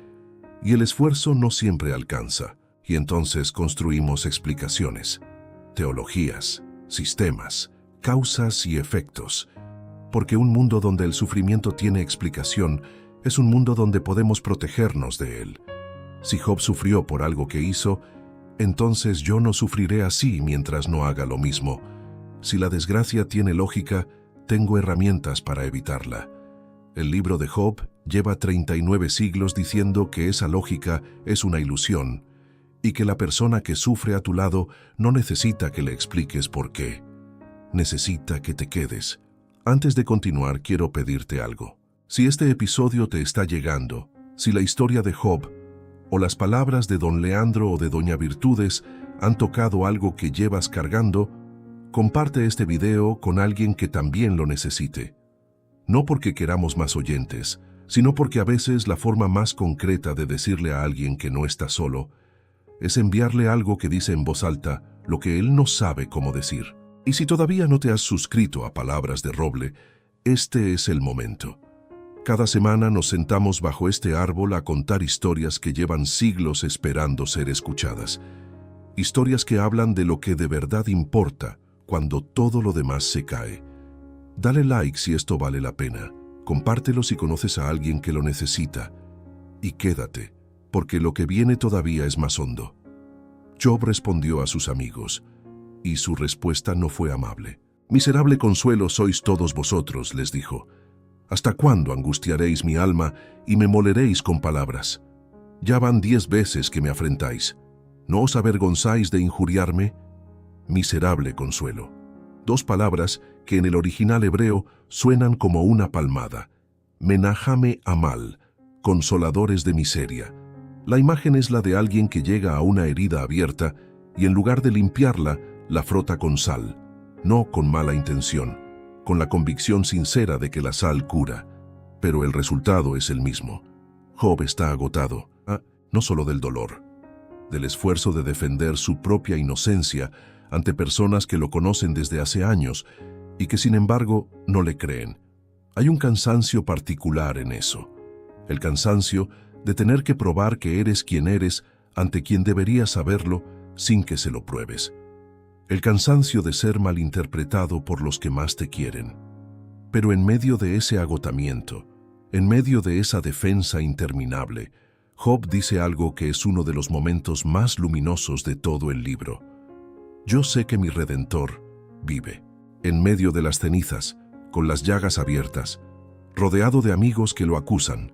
y el esfuerzo no siempre alcanza. Y entonces construimos explicaciones, teologías, sistemas, causas y efectos, porque un mundo donde el sufrimiento tiene explicación es un mundo donde podemos protegernos de él. Si Job sufrió por algo que hizo, entonces yo no sufriré así mientras no haga lo mismo. Si la desgracia tiene lógica, tengo herramientas para evitarla. El libro de Job lleva 39 siglos diciendo que esa lógica es una ilusión y que la persona que sufre a tu lado no necesita que le expliques por qué. Necesita que te quedes. Antes de continuar, quiero pedirte algo. Si este episodio te está llegando, si la historia de Job o las palabras de don Leandro o de doña Virtudes han tocado algo que llevas cargando, comparte este video con alguien que también lo necesite. No porque queramos más oyentes, sino porque a veces la forma más concreta de decirle a alguien que no está solo es enviarle algo que dice en voz alta lo que él no sabe cómo decir. Y si todavía no te has suscrito a Palabras de Roble, este es el momento. Cada semana nos sentamos bajo este árbol a contar historias que llevan siglos esperando ser escuchadas. Historias que hablan de lo que de verdad importa cuando todo lo demás se cae. Dale like si esto vale la pena. Compártelo si conoces a alguien que lo necesita. Y quédate, porque lo que viene todavía es más hondo. Job respondió a sus amigos, y su respuesta no fue amable. «Miserable consuelo sois todos vosotros», les dijo. «¿Hasta cuándo angustiaréis mi alma y me moleréis con palabras? Ya van 10 veces que me afrentáis. ¿No os avergonzáis de injuriarme?» Miserable consuelo. 2 palabras que en el original hebreo suenan como una palmada. Menahame amal, consoladores de miseria. La imagen es la de alguien que llega a una herida abierta y en lugar de limpiarla, la frota con sal, no con mala intención, con la convicción sincera de que la sal cura. Pero el resultado es el mismo. Job está agotado, no solo del dolor, del esfuerzo de defender su propia inocencia ante personas que lo conocen desde hace años y que sin embargo no le creen. Hay un cansancio particular en eso. El cansancio de tener que probar que eres quien eres ante quien deberías saberlo sin que se lo pruebes. El cansancio de ser malinterpretado por los que más te quieren. Pero en medio de ese agotamiento, en medio de esa defensa interminable, Job dice algo que es uno de los momentos más luminosos de todo el libro. Yo sé que mi Redentor vive, en medio de las cenizas, con las llagas abiertas, rodeado de amigos que lo acusan,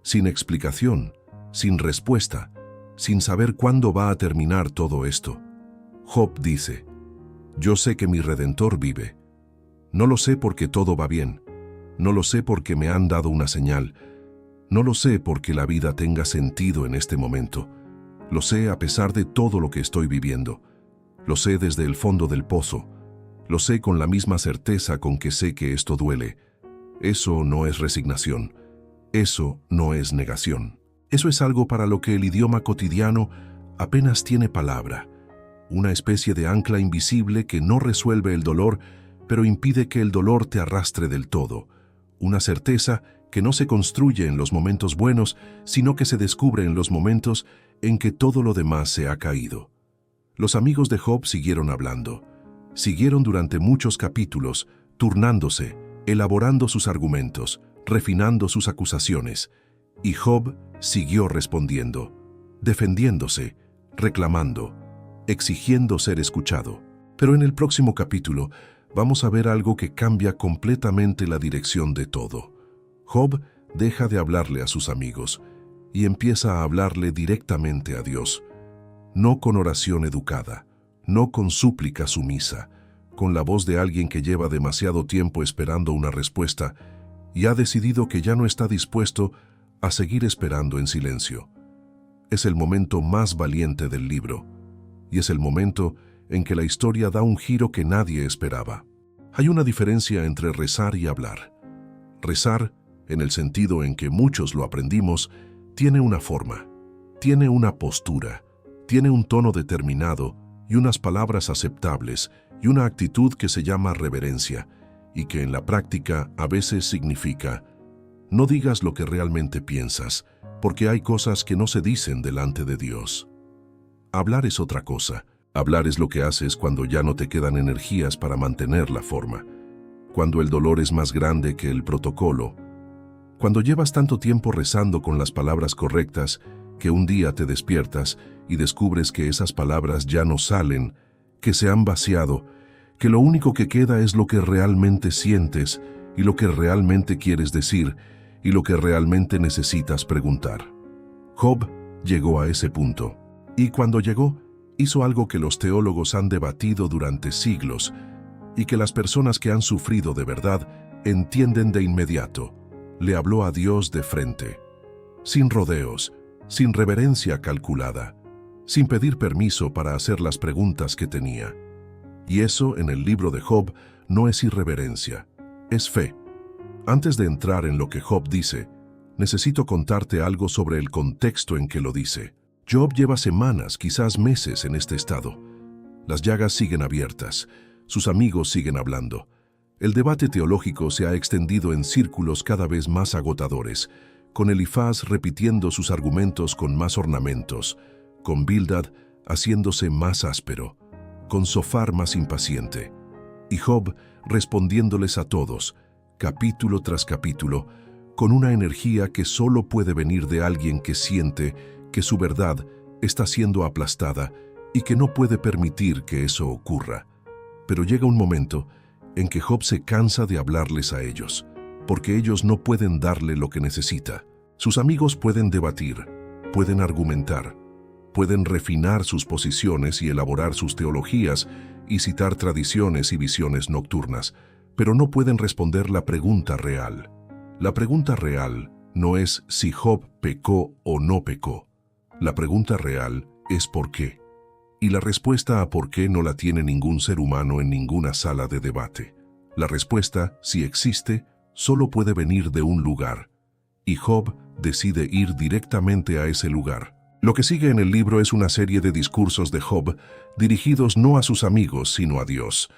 sin explicación, sin respuesta, sin saber cuándo va a terminar todo esto. Job dice, yo sé que mi Redentor vive. No lo sé porque todo va bien. No lo sé porque me han dado una señal. No lo sé porque la vida tenga sentido en este momento. Lo sé a pesar de todo lo que estoy viviendo. Lo sé desde el fondo del pozo. Lo sé con la misma certeza con que sé que esto duele. Eso no es resignación. Eso no es negación. Eso es algo para lo que el idioma cotidiano apenas tiene palabra. Una especie de ancla invisible que no resuelve el dolor, pero impide que el dolor te arrastre del todo. Una certeza que no se construye en los momentos buenos, sino que se descubre en los momentos en que todo lo demás se ha caído. Los amigos de Job siguieron hablando. Siguieron durante muchos capítulos, turnándose, elaborando sus argumentos, refinando sus acusaciones. Y Job siguió respondiendo, defendiéndose, reclamando, exigiendo ser escuchado. Pero en el próximo capítulo vamos a ver algo que cambia completamente la dirección de todo. Job deja de hablarle a sus amigos y empieza a hablarle directamente a Dios. No con oración educada, no con súplica sumisa, con la voz de alguien que lleva demasiado tiempo esperando una respuesta y ha decidido que ya no está dispuesto a seguir esperando en silencio. Es el momento más valiente del libro, y es el momento en que la historia da un giro que nadie esperaba. Hay una diferencia entre rezar y hablar. Rezar, en el sentido en que muchos lo aprendimos, tiene una forma, tiene una postura, tiene un tono determinado y y unas palabras aceptables y una actitud que se llama reverencia y que en la práctica a veces significa: no digas lo que realmente piensas, porque hay cosas que no se dicen delante de Dios. Hablar es otra cosa. Hablar es lo que haces cuando ya no te quedan energías para mantener la forma, cuando el dolor es más grande que el protocolo, cuando llevas tanto tiempo rezando con las palabras correctas que un día te despiertas y descubres que esas palabras ya no salen, que se han vaciado, que lo único que queda es lo que realmente sientes y lo que realmente quieres decir y lo que realmente necesitas preguntar. Job llegó a ese punto, y cuando llegó, hizo algo que los teólogos han debatido durante siglos y que las personas que han sufrido de verdad entienden de inmediato. Le habló a Dios de frente, sin rodeos, sin reverencia calculada, sin pedir permiso para hacer las preguntas que tenía. Y eso en el libro de Job no es irreverencia, es fe. Antes de entrar en lo que Job dice, necesito contarte algo sobre el contexto en que lo dice. Job lleva semanas, quizás meses en este estado. Las llagas siguen abiertas, sus amigos siguen hablando. El debate teológico se ha extendido en círculos cada vez más agotadores, con Elifaz repitiendo sus argumentos con más ornamentos, con Bildad haciéndose más áspero, con Zofar más impaciente, y Job respondiéndoles a todos, capítulo tras capítulo, con una energía que solo puede venir de alguien que siente que su verdad está siendo aplastada y que no puede permitir que eso ocurra. Pero llega un momento en que Job se cansa de hablarles a ellos, porque ellos no pueden darle lo que necesita. Sus amigos pueden debatir, pueden argumentar, pueden refinar sus posiciones y elaborar sus teologías y citar tradiciones y visiones nocturnas, pero no pueden responder la pregunta real. La pregunta real no es si Job pecó o no pecó. La pregunta real es ¿por qué? Y la respuesta a por qué no la tiene ningún ser humano en ninguna sala de debate. La respuesta, si existe, solo puede venir de un lugar. Y Job decide ir directamente a ese lugar. Lo que sigue en el libro es una serie de discursos de Job dirigidos no a sus amigos, sino a Dios.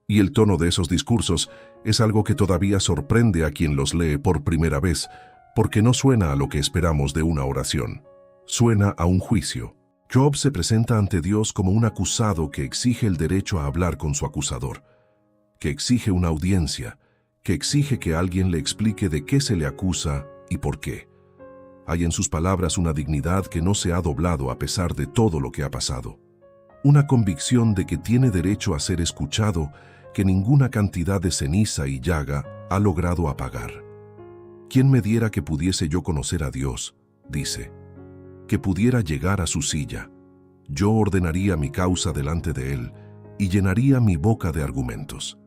Y el tono de esos discursos es algo que todavía sorprende a quien los lee por primera vez, porque no suena a lo que esperamos de una oración. Suena a un juicio. Job se presenta ante Dios como un acusado que exige el derecho a hablar con su acusador, que exige una audiencia, que exige que alguien le explique de qué se le acusa y por qué. Hay en sus palabras una dignidad que no se ha doblado a pesar de todo lo que ha pasado. Una convicción de que tiene derecho a ser escuchado que ninguna cantidad de ceniza y llaga ha logrado apagar. ¿Quién me diera que pudiese yo conocer a Dios?, dice, que pudiera llegar a su silla. Yo ordenaría mi causa delante de él y llenaría mi boca de argumentos.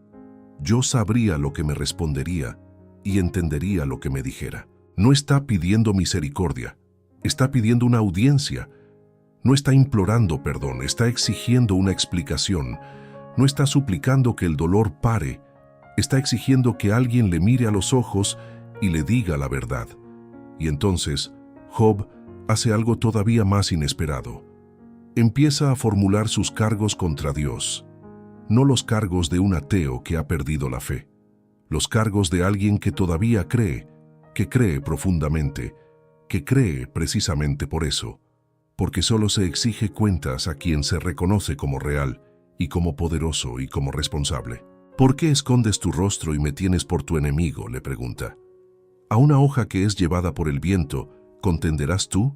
Yo sabría lo que me respondería y entendería lo que me dijera. No está pidiendo misericordia, está pidiendo una audiencia. No está implorando perdón, está exigiendo una explicación. No está suplicando que el dolor pare, está exigiendo que alguien le mire a los ojos y le diga la verdad. Y entonces, Job hace algo todavía más inesperado. Empieza a formular sus cargos contra Dios. No los cargos de un ateo que ha perdido la fe. Los cargos de alguien que todavía cree, que cree profundamente, que cree precisamente por eso, porque solo se exige cuentas a quien se reconoce como real y como poderoso y como responsable. ¿Por qué escondes tu rostro y me tienes por tu enemigo?, le pregunta. ¿A una hoja que es llevada por el viento contenderás tú?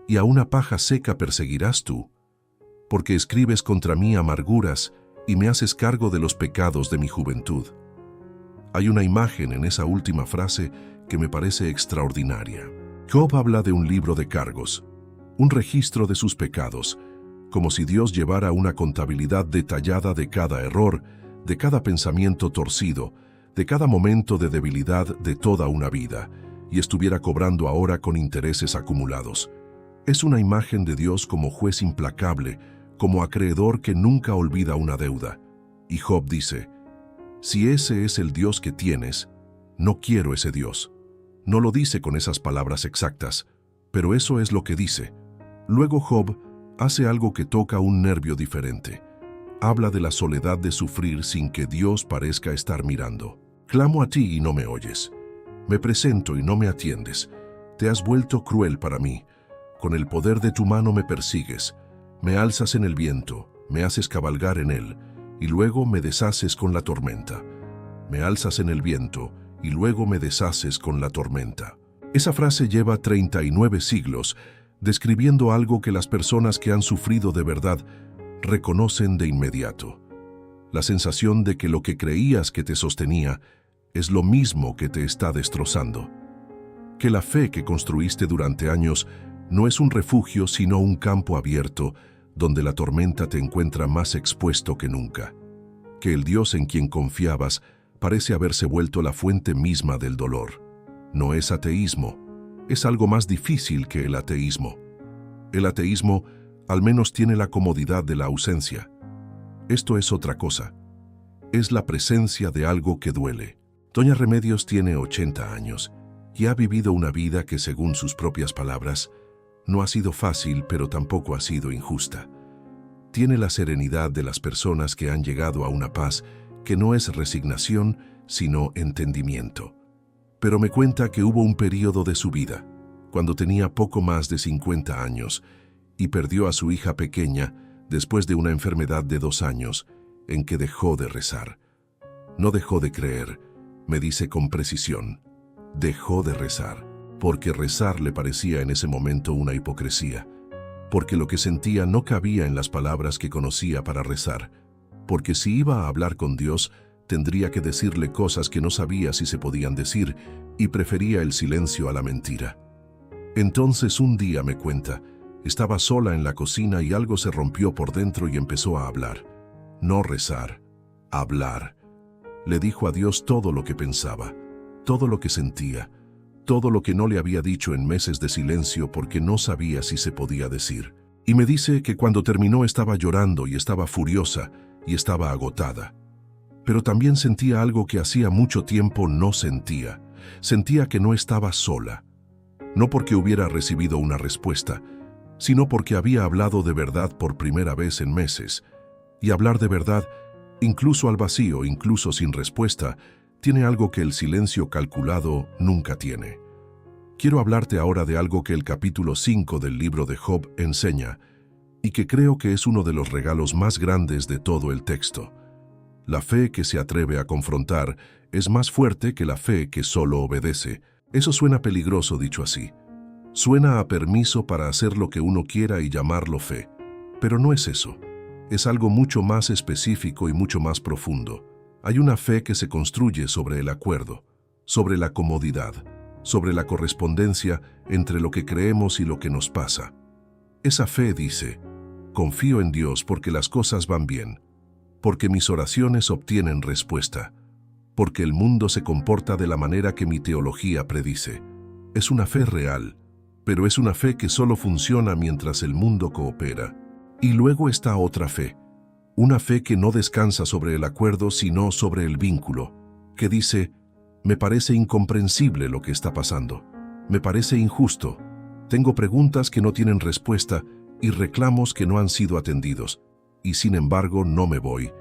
¿Y a una paja seca perseguirás tú? Porque escribes contra mí amarguras y me haces cargo de los pecados de mi juventud. Hay una imagen en esa última frase que me parece extraordinaria. Job habla de un libro de cargos, un registro de sus pecados, como si Dios llevara una contabilidad detallada de cada error, de cada pensamiento torcido, de cada momento de debilidad de toda una vida, y estuviera cobrando ahora con intereses acumulados. Es una imagen de Dios como juez implacable, como acreedor que nunca olvida una deuda. Y Job dice, si ese es el Dios que tienes, no quiero ese Dios. No lo dice con esas palabras exactas, pero eso es lo que dice. Luego Job hace algo que toca un nervio diferente. Habla de la soledad de sufrir sin que Dios parezca estar mirando. Clamo a ti y no me oyes. Me presento y no me atiendes. Te has vuelto cruel para mí. Con el poder de tu mano me persigues. Me alzas en el viento, me haces cabalgar en él, y luego me deshaces con la tormenta. Me alzas en el viento, y luego me deshaces con la tormenta. Esa frase lleva 39 siglos, describiendo algo que las personas que han sufrido de verdad reconocen de inmediato. La sensación de que lo que creías que te sostenía es lo mismo que te está destrozando. Que la fe que construiste durante años no es un refugio sino un campo abierto donde la tormenta te encuentra más expuesto que nunca. Que el Dios en quien confiabas parece haberse vuelto la fuente misma del dolor. No es ateísmo, es algo más difícil que el ateísmo. El ateísmo al menos tiene la comodidad de la ausencia. Esto es otra cosa. Es la presencia de algo que duele. Doña Remedios tiene 80 años y ha vivido una vida que, según sus propias palabras, no ha sido fácil, pero tampoco ha sido injusta. Tiene la serenidad de las personas que han llegado a una paz que no es resignación, sino entendimiento. Pero me cuenta que hubo un período de su vida, cuando tenía poco más de 50 años, y perdió a su hija pequeña después de una enfermedad de 2 años, en que dejó de rezar. No dejó de creer, me dice con precisión. Dejó de rezar, porque rezar le parecía en ese momento una hipocresía, porque lo que sentía no cabía en las palabras que conocía para rezar, porque si iba a hablar con Dios, tendría que decirle cosas que no sabía si se podían decir, y prefería el silencio a la mentira. Entonces un día, me cuenta, estaba sola en la cocina y algo se rompió por dentro y empezó a hablar. No rezar, hablar. Le dijo a Dios todo lo que pensaba, todo lo que sentía, todo lo que no le había dicho en meses de silencio porque no sabía si se podía decir. Y me dice que cuando terminó estaba llorando y estaba furiosa y estaba agotada. Pero también sentía algo que hacía mucho tiempo no sentía. Sentía que no estaba sola. No porque hubiera recibido una respuesta, sino porque había hablado de verdad por primera vez en meses. Y hablar de verdad, incluso al vacío, incluso sin respuesta, tiene algo que el silencio calculado nunca tiene. Quiero hablarte ahora de algo que el capítulo 5 del libro de Job enseña, y que creo que es uno de los regalos más grandes de todo el texto. La fe que se atreve a confrontar es más fuerte que la fe que solo obedece. Eso suena peligroso dicho así. Suena a permiso para hacer lo que uno quiera y llamarlo fe. Pero no es eso. Es algo mucho más específico y mucho más profundo. Hay una fe que se construye sobre el acuerdo, sobre la comodidad, sobre la correspondencia entre lo que creemos y lo que nos pasa. Esa fe dice, confío en Dios porque las cosas van bien, porque mis oraciones obtienen respuesta, porque el mundo se comporta de la manera que mi teología predice. Es una fe real, pero es una fe que solo funciona mientras el mundo coopera. Y luego está otra fe, una fe que no descansa sobre el acuerdo sino sobre el vínculo, que dice, me parece incomprensible lo que está pasando, me parece injusto, tengo preguntas que no tienen respuesta y reclamos que no han sido atendidos, y sin embargo no me voy,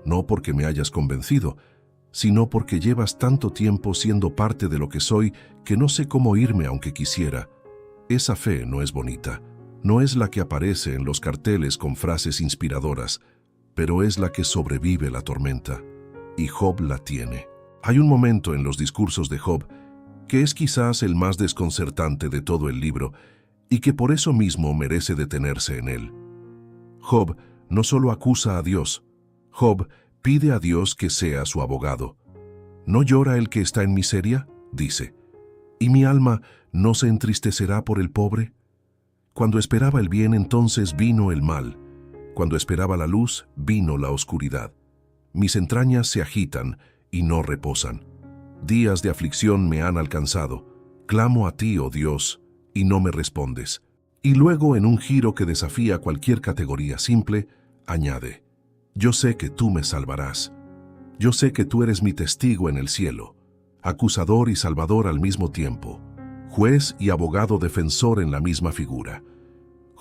no porque me hayas convencido, sino porque llevas tanto tiempo siendo parte de lo que soy que no sé cómo irme aunque quisiera. Esa fe no es bonita, no es la que aparece en los carteles con frases inspiradoras, pero es la que sobrevive la tormenta, y Job la tiene. Hay un momento en los discursos de Job que es quizás el más desconcertante de todo el libro y que por eso mismo merece detenerse en él. Job no solo acusa a Dios, Job pide a Dios que sea su abogado. ¿No llora el que está en miseria?, dice. ¿Y mi alma no se entristecerá por el pobre? Cuando esperaba el bien, entonces vino el mal. Cuando esperaba la luz, vino la oscuridad. Mis entrañas se agitan y no reposan. Días de aflicción me han alcanzado. Clamo a ti, oh Dios, y no me respondes. Y luego, en un giro que desafía cualquier categoría simple, añade, yo sé que tú me salvarás. Yo sé que tú eres mi testigo en el cielo, acusador y salvador al mismo tiempo, juez y abogado defensor en la misma figura.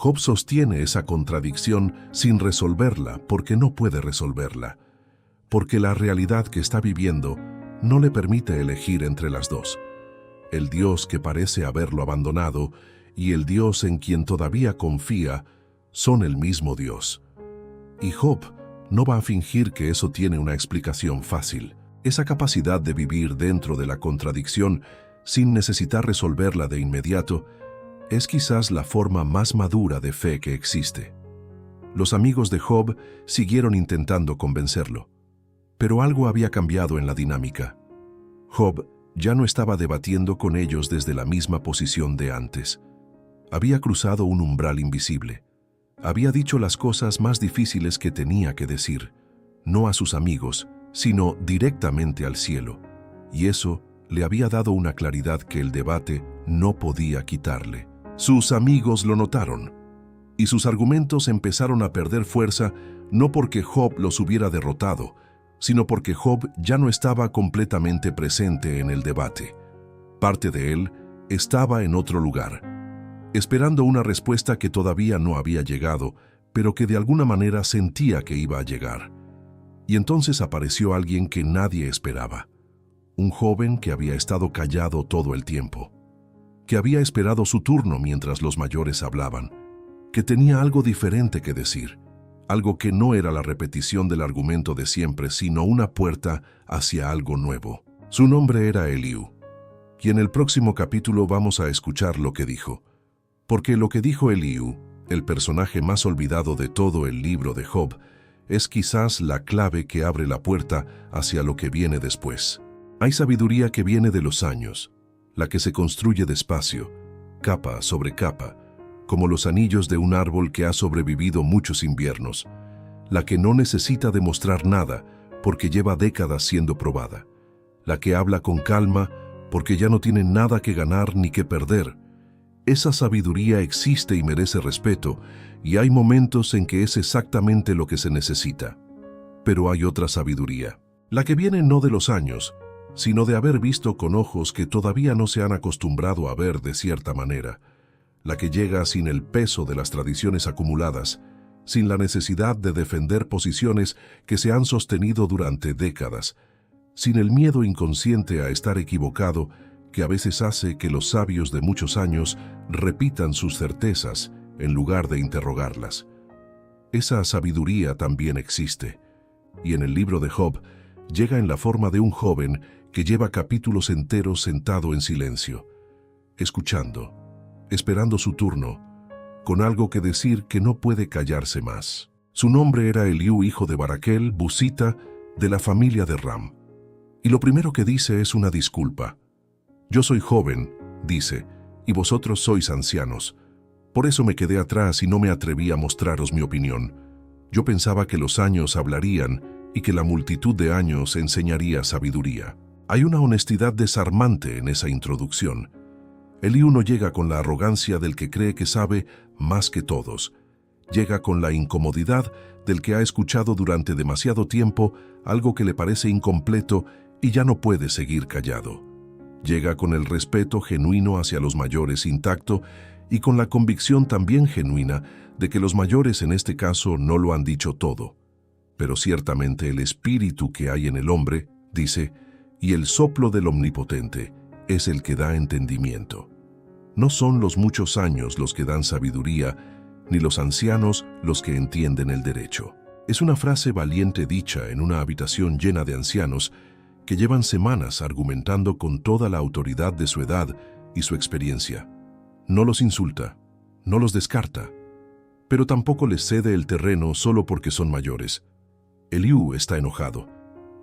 Job sostiene esa contradicción sin resolverla porque no puede resolverla, porque la realidad que está viviendo no le permite elegir entre las dos. El Dios que parece haberlo abandonado y el Dios en quien todavía confía son el mismo Dios. Y Job no va a fingir que eso tiene una explicación fácil. Esa capacidad de vivir dentro de la contradicción sin necesitar resolverla de inmediato es quizás la forma más madura de fe que existe. Los amigos de Job siguieron intentando convencerlo, pero algo había cambiado en la dinámica. Job ya no estaba debatiendo con ellos desde la misma posición de antes. Había cruzado un umbral invisible. Había dicho las cosas más difíciles que tenía que decir, no a sus amigos, sino directamente al cielo, y eso le había dado una claridad que el debate no podía quitarle. Sus amigos lo notaron, y sus argumentos empezaron a perder fuerza no porque Job los hubiera derrotado, sino porque Job ya no estaba completamente presente en el debate. Parte de él estaba en otro lugar, esperando una respuesta que todavía no había llegado, pero que de alguna manera sentía que iba a llegar. Y entonces apareció alguien que nadie esperaba. Un joven que había estado callado todo el tiempo, que había esperado su turno mientras los mayores hablaban, que tenía algo diferente que decir, algo que no era la repetición del argumento de siempre, sino una puerta hacia algo nuevo. Su nombre era Eliú, y en el próximo capítulo vamos a escuchar lo que dijo. Porque lo que dijo Eliú, el personaje más olvidado de todo el libro de Job, es quizás la clave que abre la puerta hacia lo que viene después. Hay sabiduría que viene de los años, la que se construye despacio, capa sobre capa, como los anillos de un árbol que ha sobrevivido muchos inviernos, la que no necesita demostrar nada porque lleva décadas siendo probada, la que habla con calma porque ya no tiene nada que ganar ni que perder. Esa sabiduría existe y merece respeto, y hay momentos en que es exactamente lo que se necesita. Pero hay otra sabiduría, la que viene no de los años, sino de haber visto con ojos que todavía no se han acostumbrado a ver de cierta manera, la que llega sin el peso de las tradiciones acumuladas, sin la necesidad de defender posiciones que se han sostenido durante décadas, sin el miedo inconsciente a estar equivocado que a veces hace que los sabios de muchos años repitan sus certezas en lugar de interrogarlas. Esa sabiduría también existe, y en el libro de Job llega en la forma de un joven que lleva capítulos enteros sentado en silencio, escuchando, esperando su turno, con algo que decir que no puede callarse más. Su nombre era Eliú, hijo de Baraquel, busita, de la familia de Ram. Y lo primero que dice es una disculpa. Yo soy joven, dice, y vosotros sois ancianos. Por eso me quedé atrás y no me atreví a mostraros mi opinión. Yo pensaba que los años hablarían y que la multitud de años enseñaría sabiduría. Hay una honestidad desarmante en esa introducción. Eliú no llega con la arrogancia del que cree que sabe más que todos. Llega con la incomodidad del que ha escuchado durante demasiado tiempo algo que le parece incompleto y ya no puede seguir callado. Llega con el respeto genuino hacia los mayores intacto y con la convicción también genuina de que los mayores en este caso no lo han dicho todo. Pero ciertamente el espíritu que hay en el hombre, dice, y el soplo del Omnipotente es el que da entendimiento. No son los muchos años los que dan sabiduría, ni los ancianos los que entienden el derecho. Es una frase valiente dicha en una habitación llena de ancianos que llevan semanas argumentando con toda la autoridad de su edad y su experiencia. No los insulta, no los descarta, pero tampoco les cede el terreno solo porque son mayores. Eliú está enojado.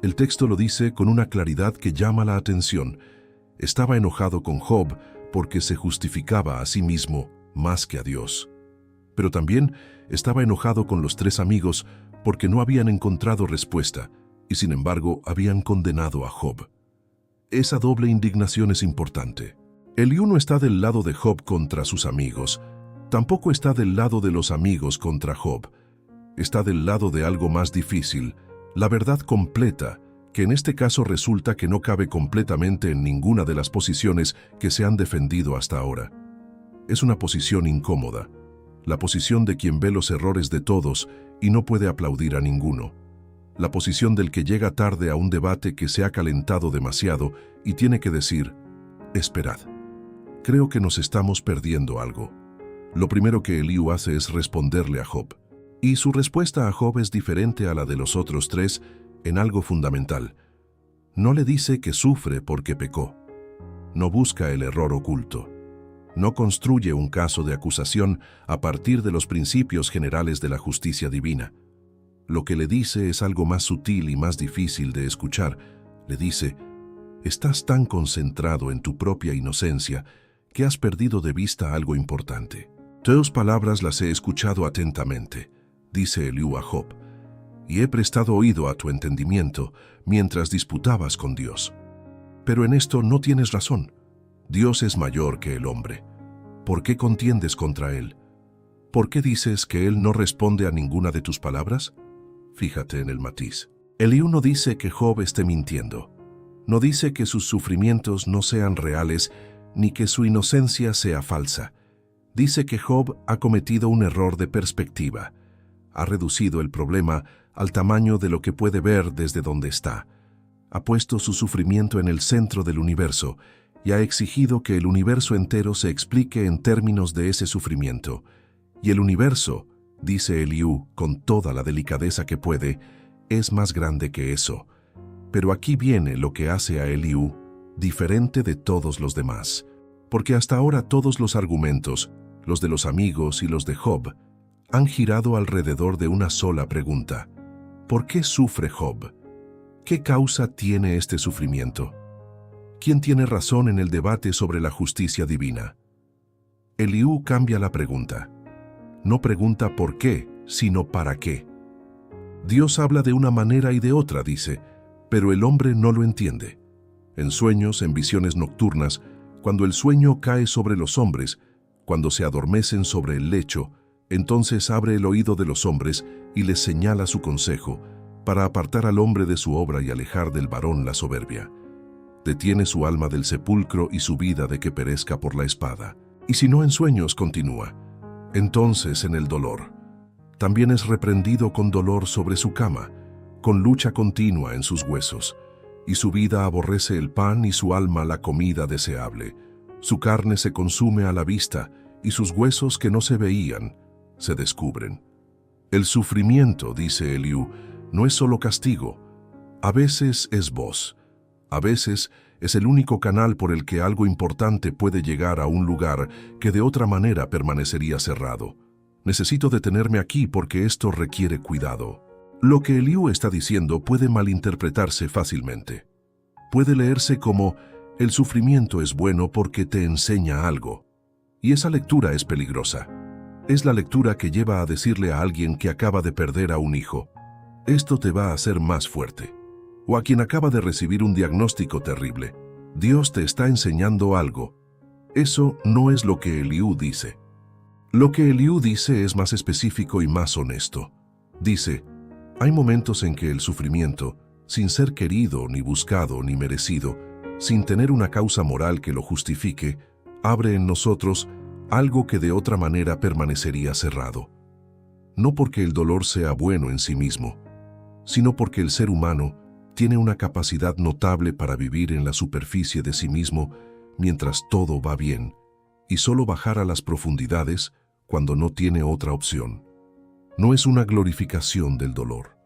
El texto lo dice con una claridad que llama la atención. Estaba enojado con Job porque se justificaba a sí mismo más que a Dios. Pero también estaba enojado con los tres amigos porque no habían encontrado respuesta y sin embargo habían condenado a Job. Esa doble indignación es importante. Eliú no está del lado de Job contra sus amigos, tampoco está del lado de los amigos contra Job. Está del lado de algo más difícil, la verdad completa, que en este caso resulta que no cabe completamente en ninguna de las posiciones que se han defendido hasta ahora. Es una posición incómoda, la posición de quien ve los errores de todos y no puede aplaudir a ninguno, la posición del que llega tarde a un debate que se ha calentado demasiado y tiene que decir, esperad, creo que nos estamos perdiendo algo. Lo primero que Eliú hace es responderle a Job, y su respuesta a Job es diferente a la de los otros tres en algo fundamental. No le dice que sufre porque pecó, no busca el error oculto, no construye un caso de acusación a partir de los principios generales de la justicia divina. Lo que le dice es algo más sutil y más difícil de escuchar. Le dice, estás tan concentrado en tu propia inocencia que has perdido de vista algo importante. Tus palabras las he escuchado atentamente, dice Eliú a Job, y he prestado oído a tu entendimiento mientras disputabas con Dios. Pero en esto no tienes razón. Dios es mayor que el hombre. ¿Por qué contiendes contra él? ¿Por qué dices que él no responde a ninguna de tus palabras? Fíjate en el matiz. Eliú no dice que Job esté mintiendo. No dice que sus sufrimientos no sean reales ni que su inocencia sea falsa. Dice que Job ha cometido un error de perspectiva. Ha reducido el problema al tamaño de lo que puede ver desde donde está. Ha puesto su sufrimiento en el centro del universo y ha exigido que el universo entero se explique en términos de ese sufrimiento. Y el universo, dice Eliú con toda la delicadeza que puede, es más grande que eso. Pero aquí viene lo que hace a Eliú diferente de todos los demás. Porque hasta ahora todos los argumentos, los de los amigos y los de Job, han girado alrededor de una sola pregunta. ¿Por qué sufre Job? ¿Qué causa tiene este sufrimiento? ¿Quién tiene razón en el debate sobre la justicia divina? Eliú cambia la pregunta. No pregunta por qué, sino para qué. Dios habla de una manera y de otra, dice, pero el hombre no lo entiende. En sueños, en visiones nocturnas, cuando el sueño cae sobre los hombres, cuando se adormecen sobre el lecho, entonces abre el oído de los hombres y les señala su consejo, para apartar al hombre de su obra y alejar del varón la soberbia. Detiene su alma del sepulcro y su vida de que perezca por la espada. Y si no en sueños, continúa. Entonces en el dolor. También es reprendido con dolor sobre su cama, con lucha continua en sus huesos. Y su vida aborrece el pan y su alma la comida deseable. Su carne se consume a la vista y sus huesos que no se veían se descubren. El sufrimiento, dice Eliú, no es solo castigo. A veces es voz. A veces es el único canal por el que algo importante puede llegar a un lugar que de otra manera permanecería cerrado. Necesito detenerme aquí porque esto requiere cuidado. Lo que Eliú está diciendo puede malinterpretarse fácilmente. Puede leerse como, el sufrimiento es bueno porque te enseña algo. Y esa lectura es peligrosa. Es la lectura que lleva a decirle a alguien que acaba de perder a un hijo, esto te va a hacer más fuerte. O a quien acaba de recibir un diagnóstico terrible, Dios te está enseñando algo. Eso no es lo que Eliú dice. Lo que Eliú dice es más específico y más honesto. Dice, hay momentos en que el sufrimiento, sin ser querido, ni buscado, ni merecido, sin tener una causa moral que lo justifique, abre en nosotros algo que de otra manera permanecería cerrado. No porque el dolor sea bueno en sí mismo, sino porque el ser humano tiene una capacidad notable para vivir en la superficie de sí mismo mientras todo va bien, y solo bajar a las profundidades cuando no tiene otra opción. No es una glorificación del dolor.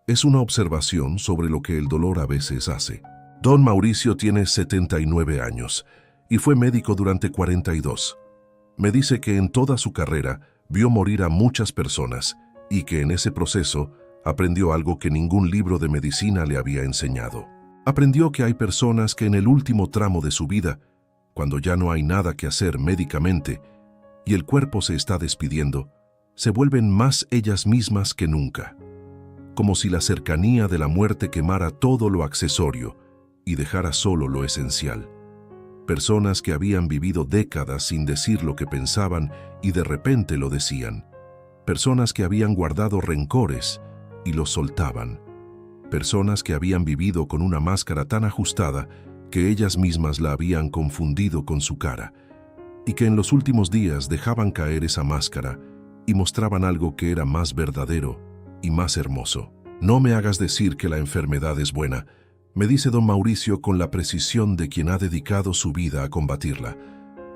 Es una observación sobre lo que el dolor a veces hace. Don Mauricio tiene 79 años y fue médico durante 42. Me dice que en toda su carrera vio morir a muchas personas y que en ese proceso aprendió algo que ningún libro de medicina le había enseñado. Aprendió que hay personas que en el último tramo de su vida, cuando ya no hay nada que hacer médicamente y el cuerpo se está despidiendo, se vuelven más ellas mismas que nunca, como si la cercanía de la muerte quemara todo lo accesorio y dejara solo lo esencial. Personas que habían vivido décadas sin decir lo que pensaban y de repente lo decían. Personas que habían guardado rencores y los soltaban. Personas que habían vivido con una máscara tan ajustada que ellas mismas la habían confundido con su cara y que en los últimos días dejaban caer esa máscara y mostraban algo que era más verdadero y más hermoso. No me hagas decir que la enfermedad es buena, me dice don Mauricio con la precisión de quien ha dedicado su vida a combatirla,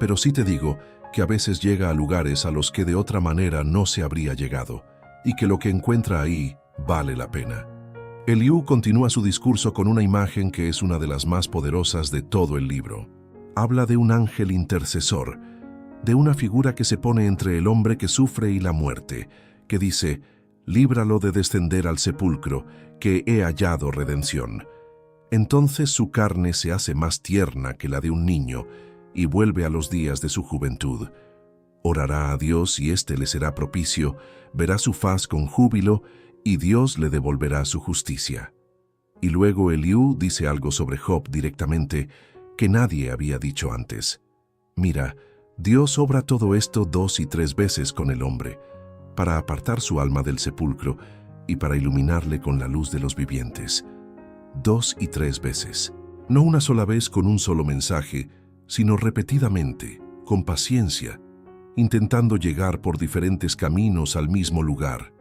pero sí te digo que a veces llega a lugares a los que de otra manera no se habría llegado, y que lo que encuentra ahí vale la pena. Eliú continúa su discurso con una imagen que es una de las más poderosas de todo el libro. Habla de un ángel intercesor, de una figura que se pone entre el hombre que sufre y la muerte, que dice: «Líbralo de descender al sepulcro, que he hallado redención». Entonces su carne se hace más tierna que la de un niño y vuelve a los días de su juventud. Orará a Dios y éste le será propicio, verá su faz con júbilo y Dios le devolverá su justicia. Y luego Eliú dice algo sobre Job directamente que nadie había dicho antes. Mira, Dios obra todo esto 2 y 3 veces con el hombre, para apartar su alma del sepulcro y para iluminarle con la luz de los vivientes. 2 y 3 veces. No una sola vez con un solo mensaje, sino repetidamente, con paciencia, intentando llegar por diferentes caminos al mismo lugar.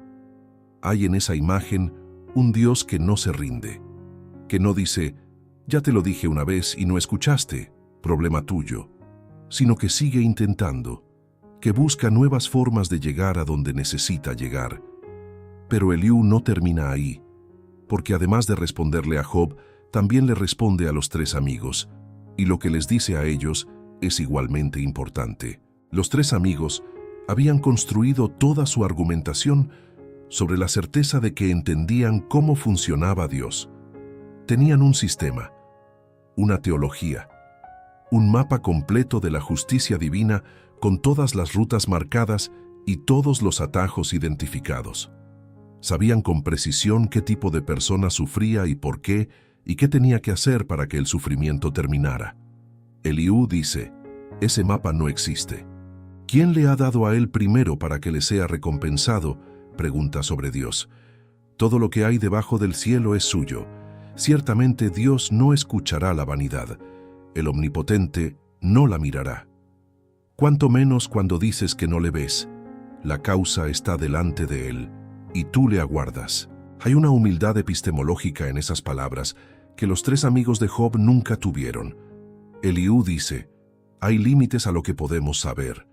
Hay en esa imagen un Dios que no se rinde, que no dice: «Ya te lo dije una vez y no escuchaste, problema tuyo», sino que sigue intentando, que busca nuevas formas de llegar a donde necesita llegar. Pero Eliú no termina ahí, porque además de responderle a Job, también le responde a los 3 amigos, y lo que les dice a ellos es igualmente importante. Los 3 amigos habían construido toda su argumentación sobre la certeza de que entendían cómo funcionaba Dios. Tenían un sistema, una teología, un mapa completo de la justicia divina con todas las rutas marcadas y todos los atajos identificados. Sabían con precisión qué tipo de persona sufría y por qué, y qué tenía que hacer para que el sufrimiento terminara. Eliú dice: «Ese mapa no existe». «¿Quién le ha dado a él primero para que le sea recompensado?», pregunta sobre Dios. «Todo lo que hay debajo del cielo es suyo. Ciertamente Dios no escuchará la vanidad. El Omnipotente no la mirará. Cuanto menos cuando dices que no le ves. La causa está delante de él, y tú le aguardas». Hay una humildad epistemológica en esas palabras que los 3 amigos de Job nunca tuvieron. Eliú dice: «Hay límites a lo que podemos saber.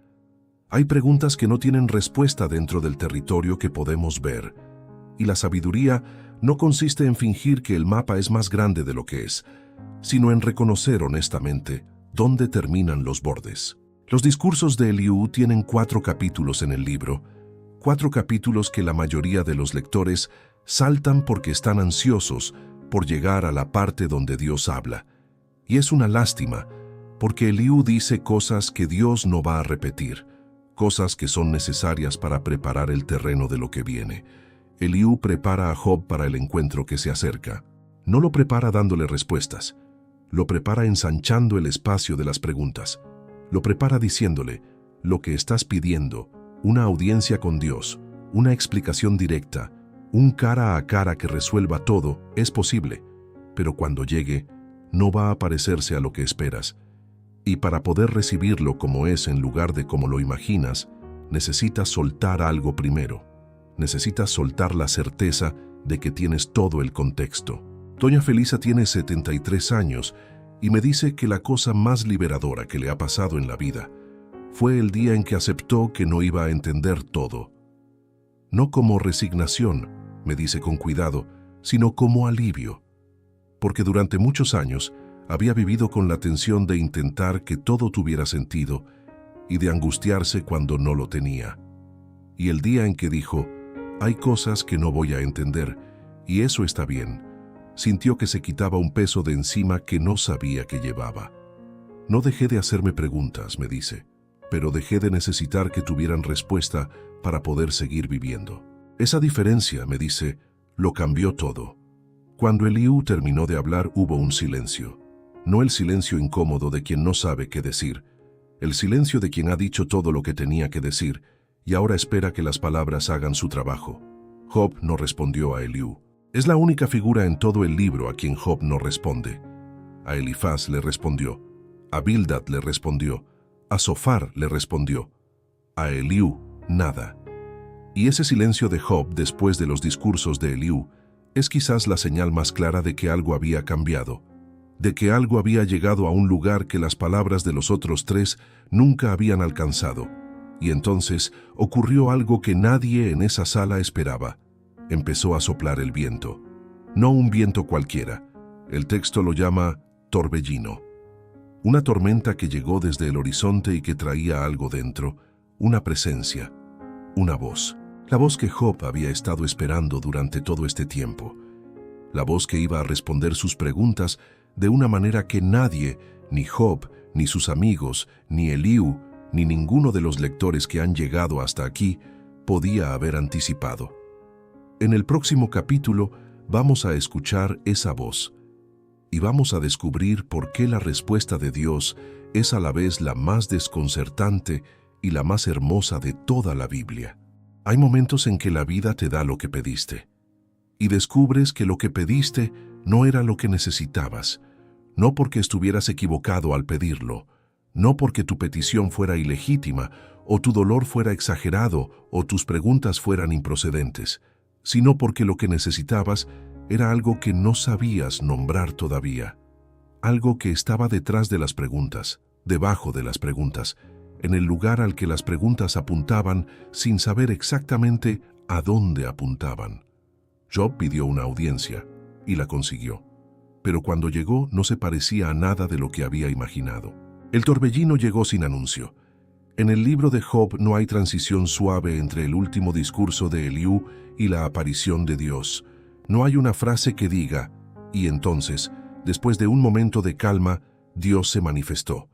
Hay preguntas que no tienen respuesta dentro del territorio que podemos ver. Y la sabiduría no consiste en fingir que el mapa es más grande de lo que es, sino en reconocer honestamente dónde terminan los bordes». Los discursos de Eliú tienen 4 capítulos en el libro, 4 capítulos que la mayoría de los lectores saltan porque están ansiosos por llegar a la parte donde Dios habla. Y es una lástima, porque Eliú dice cosas que Dios no va a repetir, cosas que son necesarias para preparar el terreno de lo que viene. Eliú prepara a Job para el encuentro que se acerca. No lo prepara dándole respuestas, lo prepara ensanchando el espacio de las preguntas. Lo prepara diciéndole: «Lo que estás pidiendo, una audiencia con Dios, una explicación directa, un cara a cara que resuelva todo, es posible, pero cuando llegue, no va a parecerse a lo que esperas. Y para poder recibirlo como es en lugar de como lo imaginas, necesitas soltar algo primero. Necesitas soltar la certeza de que tienes todo el contexto». Doña Felisa tiene 73 años y me dice que la cosa más liberadora que le ha pasado en la vida fue el día en que aceptó que no iba a entender todo. No como resignación, me dice con cuidado, sino como alivio. Porque durante muchos años había vivido con la tensión de intentar que todo tuviera sentido y de angustiarse cuando no lo tenía. Y el día en que dijo: «Hay cosas que no voy a entender, y eso está bien», sintió que se quitaba un peso de encima que no sabía que llevaba. «No dejé de hacerme preguntas», me dice, «pero dejé de necesitar que tuvieran respuesta para poder seguir viviendo». Esa diferencia, me dice, lo cambió todo. Cuando Eliú terminó de hablar hubo un silencio. No el silencio incómodo de quien no sabe qué decir, el silencio de quien ha dicho todo lo que tenía que decir y ahora espera que las palabras hagan su trabajo. Job no respondió a Eliú. Es la única figura en todo el libro a quien Job no responde. A Elifaz le respondió, a Bildad le respondió, a Zofar le respondió, a Eliú nada. Y ese silencio de Job después de los discursos de Eliú es quizás la señal más clara de que algo había cambiado, de que algo había llegado a un lugar que las palabras de los otros tres nunca habían alcanzado. Y entonces ocurrió algo que nadie en esa sala esperaba. Empezó a soplar el viento. No un viento cualquiera. El texto lo llama torbellino. Una tormenta que llegó desde el horizonte y que traía algo dentro, una presencia, una voz. La voz que Job había estado esperando durante todo este tiempo. La voz que iba a responder sus preguntas de una manera que nadie, ni Job, ni sus amigos, ni Eliú, ni ninguno de los lectores que han llegado hasta aquí, podía haber anticipado. En el próximo capítulo vamos a escuchar esa voz y vamos a descubrir por qué la respuesta de Dios es a la vez la más desconcertante y la más hermosa de toda la Biblia. Hay momentos en que la vida te da lo que pediste y descubres que lo que pediste no era lo que necesitabas, no porque estuvieras equivocado al pedirlo, no porque tu petición fuera ilegítima o tu dolor fuera exagerado o tus preguntas fueran improcedentes, sino porque lo que necesitabas era algo que no sabías nombrar todavía, algo que estaba detrás de las preguntas, debajo de las preguntas, en el lugar al que las preguntas apuntaban sin saber exactamente a dónde apuntaban. Job pidió una audiencia y la consiguió, pero cuando llegó no se parecía a nada de lo que había imaginado. El torbellino llegó sin anuncio. En el libro de Job no hay transición suave entre el último discurso de Eliú y la aparición de Dios. No hay una frase que diga, y entonces, después de un momento de calma, Dios se manifestó.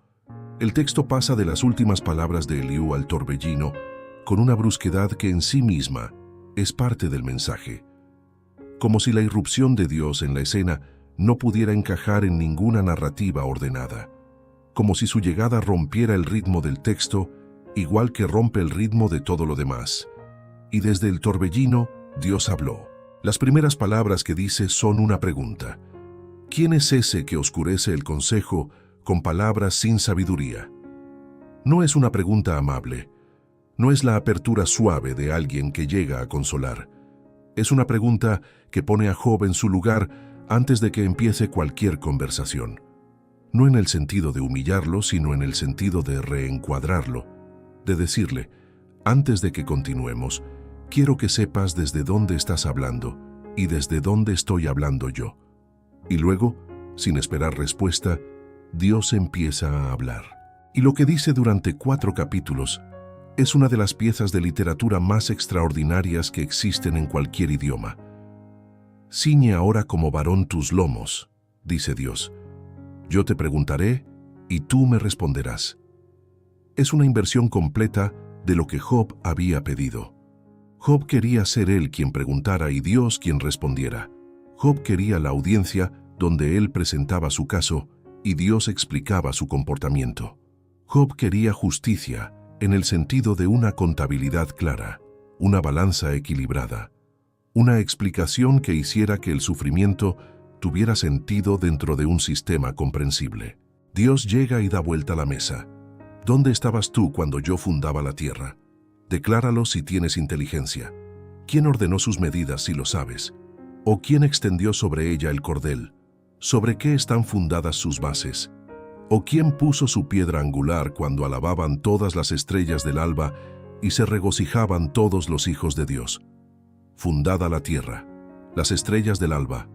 El texto pasa de las últimas palabras de Eliú al torbellino con una brusquedad que en sí misma es parte del mensaje. Como si la irrupción de Dios en la escena no pudiera encajar en ninguna narrativa ordenada. Como si su llegada rompiera el ritmo del texto, igual que rompe el ritmo de todo lo demás. Y desde el torbellino, Dios habló. Las primeras palabras que dice son una pregunta. ¿Quién es ese que oscurece el consejo con palabras sin sabiduría? No es una pregunta amable. No es la apertura suave de alguien que llega a consolar. Es una pregunta que pone a Job en su lugar antes de que empiece cualquier conversación. No en el sentido de humillarlo, sino en el sentido de reencuadrarlo, de decirle, antes de que continuemos, quiero que sepas desde dónde estás hablando y desde dónde estoy hablando yo. Y luego, sin esperar respuesta, Dios empieza a hablar. Y lo que dice durante 4 capítulos es una de las piezas de literatura más extraordinarias que existen en cualquier idioma. Ciñe ahora como varón tus lomos, dice Dios. Yo te preguntaré y tú me responderás. Es una inversión completa de lo que Job había pedido. Job quería ser él quien preguntara y Dios quien respondiera. Job quería la audiencia donde él presentaba su caso y Dios explicaba su comportamiento. Job quería justicia en el sentido de una contabilidad clara, una balanza equilibrada, una explicación que hiciera que el sufrimiento tuviera sentido dentro de un sistema comprensible. Dios llega y da vuelta a la mesa. ¿Dónde estabas tú cuando yo fundaba la tierra? Decláralo si tienes inteligencia. ¿Quién ordenó sus medidas si lo sabes? ¿O quién extendió sobre ella el cordel? ¿Sobre qué están fundadas sus bases? ¿O quién puso su piedra angular cuando alababan todas las estrellas del alba y se regocijaban todos los hijos de Dios? Fundada la tierra, las estrellas del alba,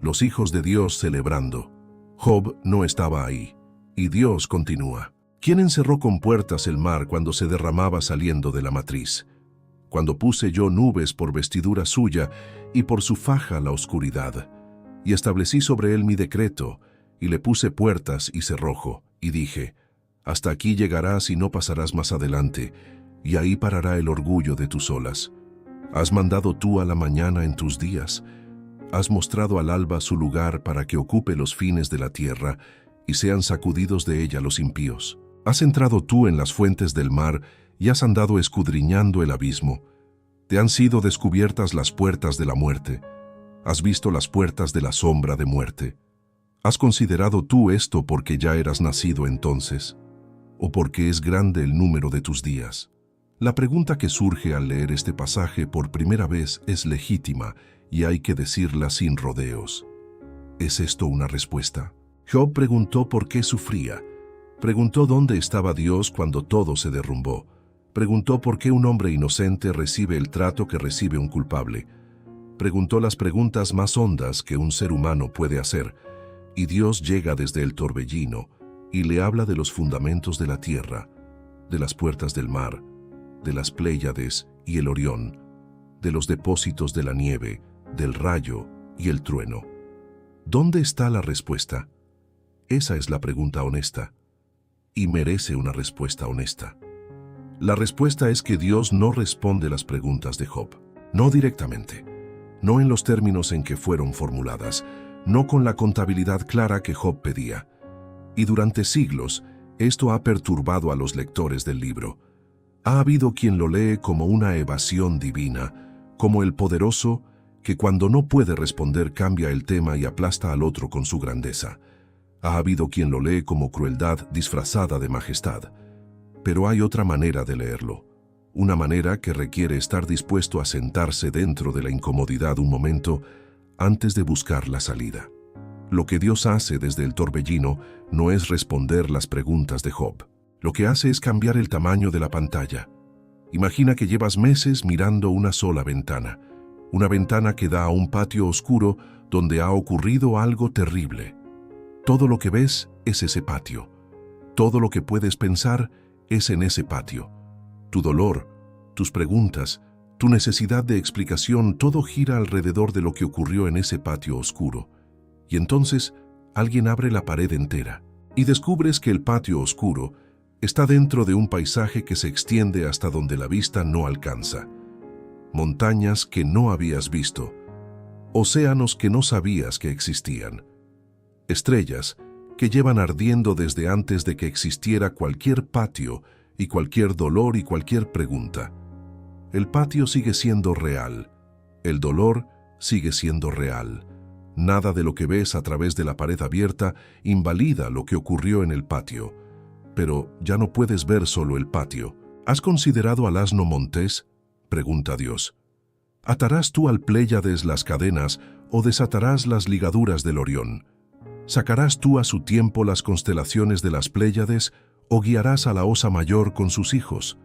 los hijos de Dios celebrando. Job no estaba ahí. Y Dios continúa. ¿Quién encerró con puertas el mar cuando se derramaba saliendo de la matriz? Cuando puse yo nubes por vestidura suya y por su faja la oscuridad. Y establecí sobre él mi decreto, y le puse puertas y cerrojo, y dije, hasta aquí llegarás y no pasarás más adelante, y ahí parará el orgullo de tus olas. Has mandado tú a la mañana en tus días, has mostrado al alba su lugar para que ocupe los fines de la tierra, y sean sacudidos de ella los impíos. Has entrado tú en las fuentes del mar, y has andado escudriñando el abismo. Te han sido descubiertas las puertas de la muerte. Has visto las puertas de la sombra de muerte. ¿Has considerado tú esto porque ya eras nacido entonces? ¿O porque es grande el número de tus días? La pregunta que surge al leer este pasaje por primera vez es legítima y hay que decirla sin rodeos. ¿Es esto una respuesta? Job preguntó por qué sufría. Preguntó dónde estaba Dios cuando todo se derrumbó. Preguntó por qué un hombre inocente recibe el trato que recibe un culpable. Preguntó las preguntas más hondas que un ser humano puede hacer, y Dios llega desde el torbellino y le habla de los fundamentos de la tierra, de las puertas del mar, de las Pléyades y el Orión, de los depósitos de la nieve, del rayo y el trueno. ¿Dónde está la respuesta? Esa es la pregunta honesta, y merece una respuesta honesta. La respuesta es que Dios no responde las preguntas de Job, no directamente, no en los términos en que fueron formuladas, no con la contabilidad clara que Job pedía. Y durante siglos, esto ha perturbado a los lectores del libro. Ha habido quien lo lee como una evasión divina, como el poderoso que cuando no puede responder cambia el tema y aplasta al otro con su grandeza. Ha habido quien lo lee como crueldad disfrazada de majestad. Pero hay otra manera de leerlo, una manera que requiere estar dispuesto a sentarse dentro de la incomodidad un momento antes de buscar la salida. Lo que Dios hace desde el torbellino no es responder las preguntas de Job. Lo que hace es cambiar el tamaño de la pantalla. Imagina que llevas meses mirando una sola ventana, una ventana que da a un patio oscuro donde ha ocurrido algo terrible. Todo lo que ves es ese patio. Todo lo que puedes pensar es en ese patio. Tu dolor, tus preguntas, tu necesidad de explicación, todo gira alrededor de lo que ocurrió en ese patio oscuro. Y entonces alguien abre la pared entera y descubres que el patio oscuro está dentro de un paisaje que se extiende hasta donde la vista no alcanza. Montañas que no habías visto, océanos que no sabías que existían, estrellas que llevan ardiendo desde antes de que existiera cualquier patio y cualquier dolor y cualquier pregunta. El patio sigue siendo real, el dolor sigue siendo real. Nada de lo que ves a través de la pared abierta invalida lo que ocurrió en el patio. Pero ya no puedes ver solo el patio. ¿Has considerado al asno montés?, pregunta Dios. ¿Atarás tú al Pléyades las cadenas o desatarás las ligaduras del Orión? ¿Sacarás tú a su tiempo las constelaciones de las Pléyades o guiarás a la Osa Mayor con sus hijos?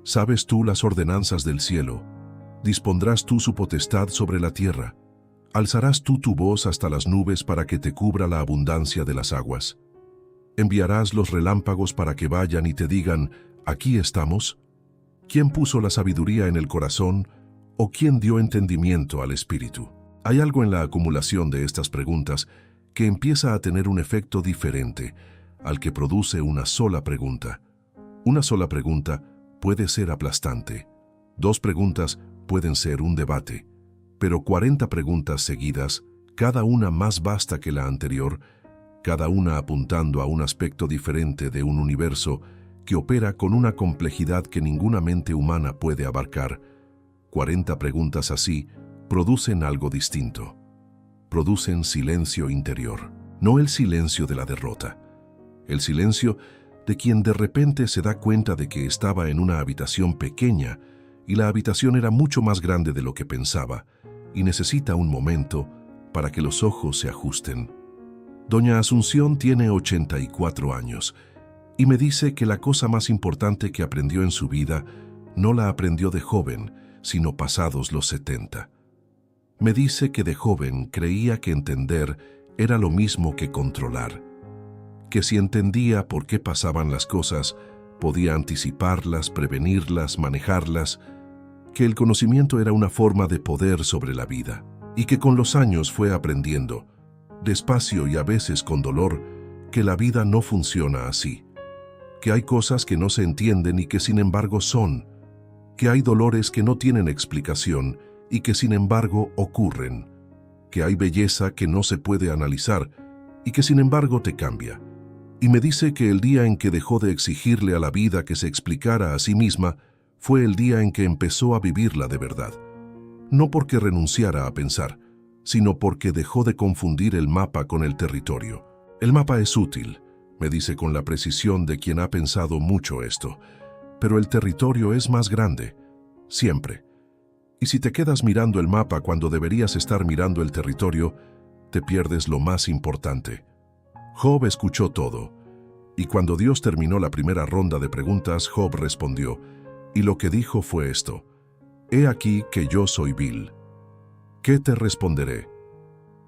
¿Sabes tú las ordenanzas del cielo? ¿Dispondrás tú su potestad sobre la tierra? ¿Alzarás tú tu voz hasta las nubes para que te cubra la abundancia de las aguas? ¿Enviarás los relámpagos para que vayan y te digan, aquí estamos? ¿Quién puso la sabiduría en el corazón o quién dio entendimiento al espíritu? Hay algo en la acumulación de estas preguntas que empieza a tener un efecto diferente al que produce una sola pregunta. Una sola pregunta puede ser aplastante. 2 preguntas pueden ser un debate. Pero 40 preguntas seguidas, cada una más vasta que la anterior, cada una apuntando a un aspecto diferente de un universo que opera con una complejidad que ninguna mente humana puede abarcar. 40 preguntas así producen algo distinto. Producen silencio interior, no el silencio de la derrota. El silencio de quien de repente se da cuenta de que estaba en una habitación pequeña y la habitación era mucho más grande de lo que pensaba, y necesita un momento para que los ojos se ajusten. Doña Asunción tiene 84 años y me dice que la cosa más importante que aprendió en su vida no la aprendió de joven, sino pasados los 70. Me dice que de joven creía que entender era lo mismo que controlar, que si entendía por qué pasaban las cosas, podía anticiparlas, prevenirlas, manejarlas, que el conocimiento era una forma de poder sobre la vida, y que con los años fue aprendiendo, despacio y a veces con dolor, que la vida no funciona así, que hay cosas que no se entienden y que sin embargo son, que hay dolores que no tienen explicación y que sin embargo ocurren, que hay belleza que no se puede analizar y que sin embargo te cambia. Y me dice que el día en que dejó de exigirle a la vida que se explicara a sí misma, fue el día en que empezó a vivirla de verdad. No porque renunciara a pensar, sino porque dejó de confundir el mapa con el territorio. El mapa es útil, me dice con la precisión de quien ha pensado mucho esto, pero el territorio es más grande, siempre. Y si te quedas mirando el mapa cuando deberías estar mirando el territorio, te pierdes lo más importante. Job escuchó todo, y cuando Dios terminó la primera ronda de preguntas, Job respondió, y lo que dijo fue esto: He aquí que yo soy vil. ¿Qué te responderé?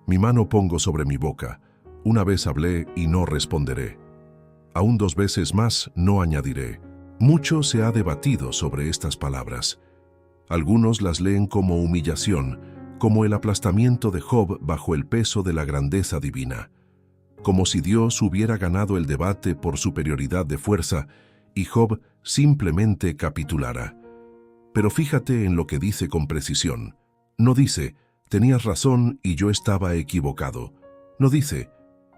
Mi mano pongo sobre mi boca, una vez hablé y no responderé. Aún 2 veces más no añadiré. Mucho se ha debatido sobre estas palabras. Algunos las leen como humillación, como el aplastamiento de Job bajo el peso de la grandeza divina, como si Dios hubiera ganado el debate por superioridad de fuerza y Job simplemente capitulara. Pero fíjate en lo que dice con precisión. No dice, tenías razón y yo estaba equivocado. No dice,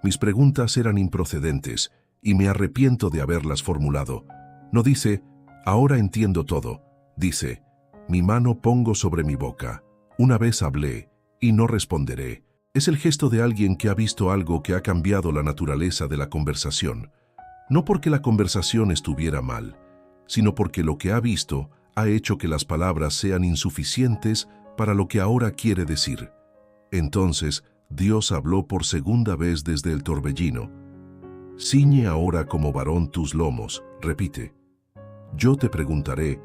mis preguntas eran improcedentes y me arrepiento de haberlas formulado. No dice, ahora entiendo todo. Dice, mi mano pongo sobre mi boca. Una vez hablé y no responderé. Es el gesto de alguien que ha visto algo que ha cambiado la naturaleza de la conversación. No porque la conversación estuviera mal, sino porque lo que ha visto ha hecho que las palabras sean insuficientes para lo que ahora quiere decir. Entonces, Dios habló por segunda vez desde el torbellino. Ciñe ahora como varón tus lomos, repite. Yo te preguntaré,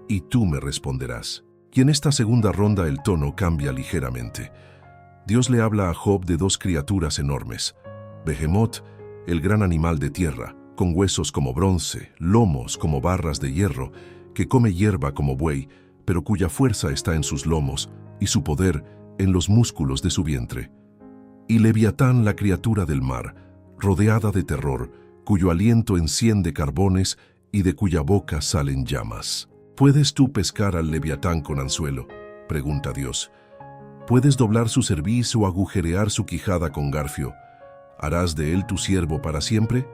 y tú me responderás. Y en esta segunda ronda el tono cambia ligeramente. Dios le habla a Job de 2 criaturas enormes. Behemoth, el gran animal de tierra, con huesos como bronce, lomos como barras de hierro, que come hierba como buey, pero cuya fuerza está en sus lomos y su poder en los músculos de su vientre. Y Leviatán, la criatura del mar, rodeada de terror, cuyo aliento enciende carbones y de cuya boca salen llamas. ¿Puedes tú pescar al Leviatán con anzuelo?, pregunta Dios. ¿Puedes doblar su cerviz o agujerear su quijada con garfio? ¿Harás de él tu siervo para siempre?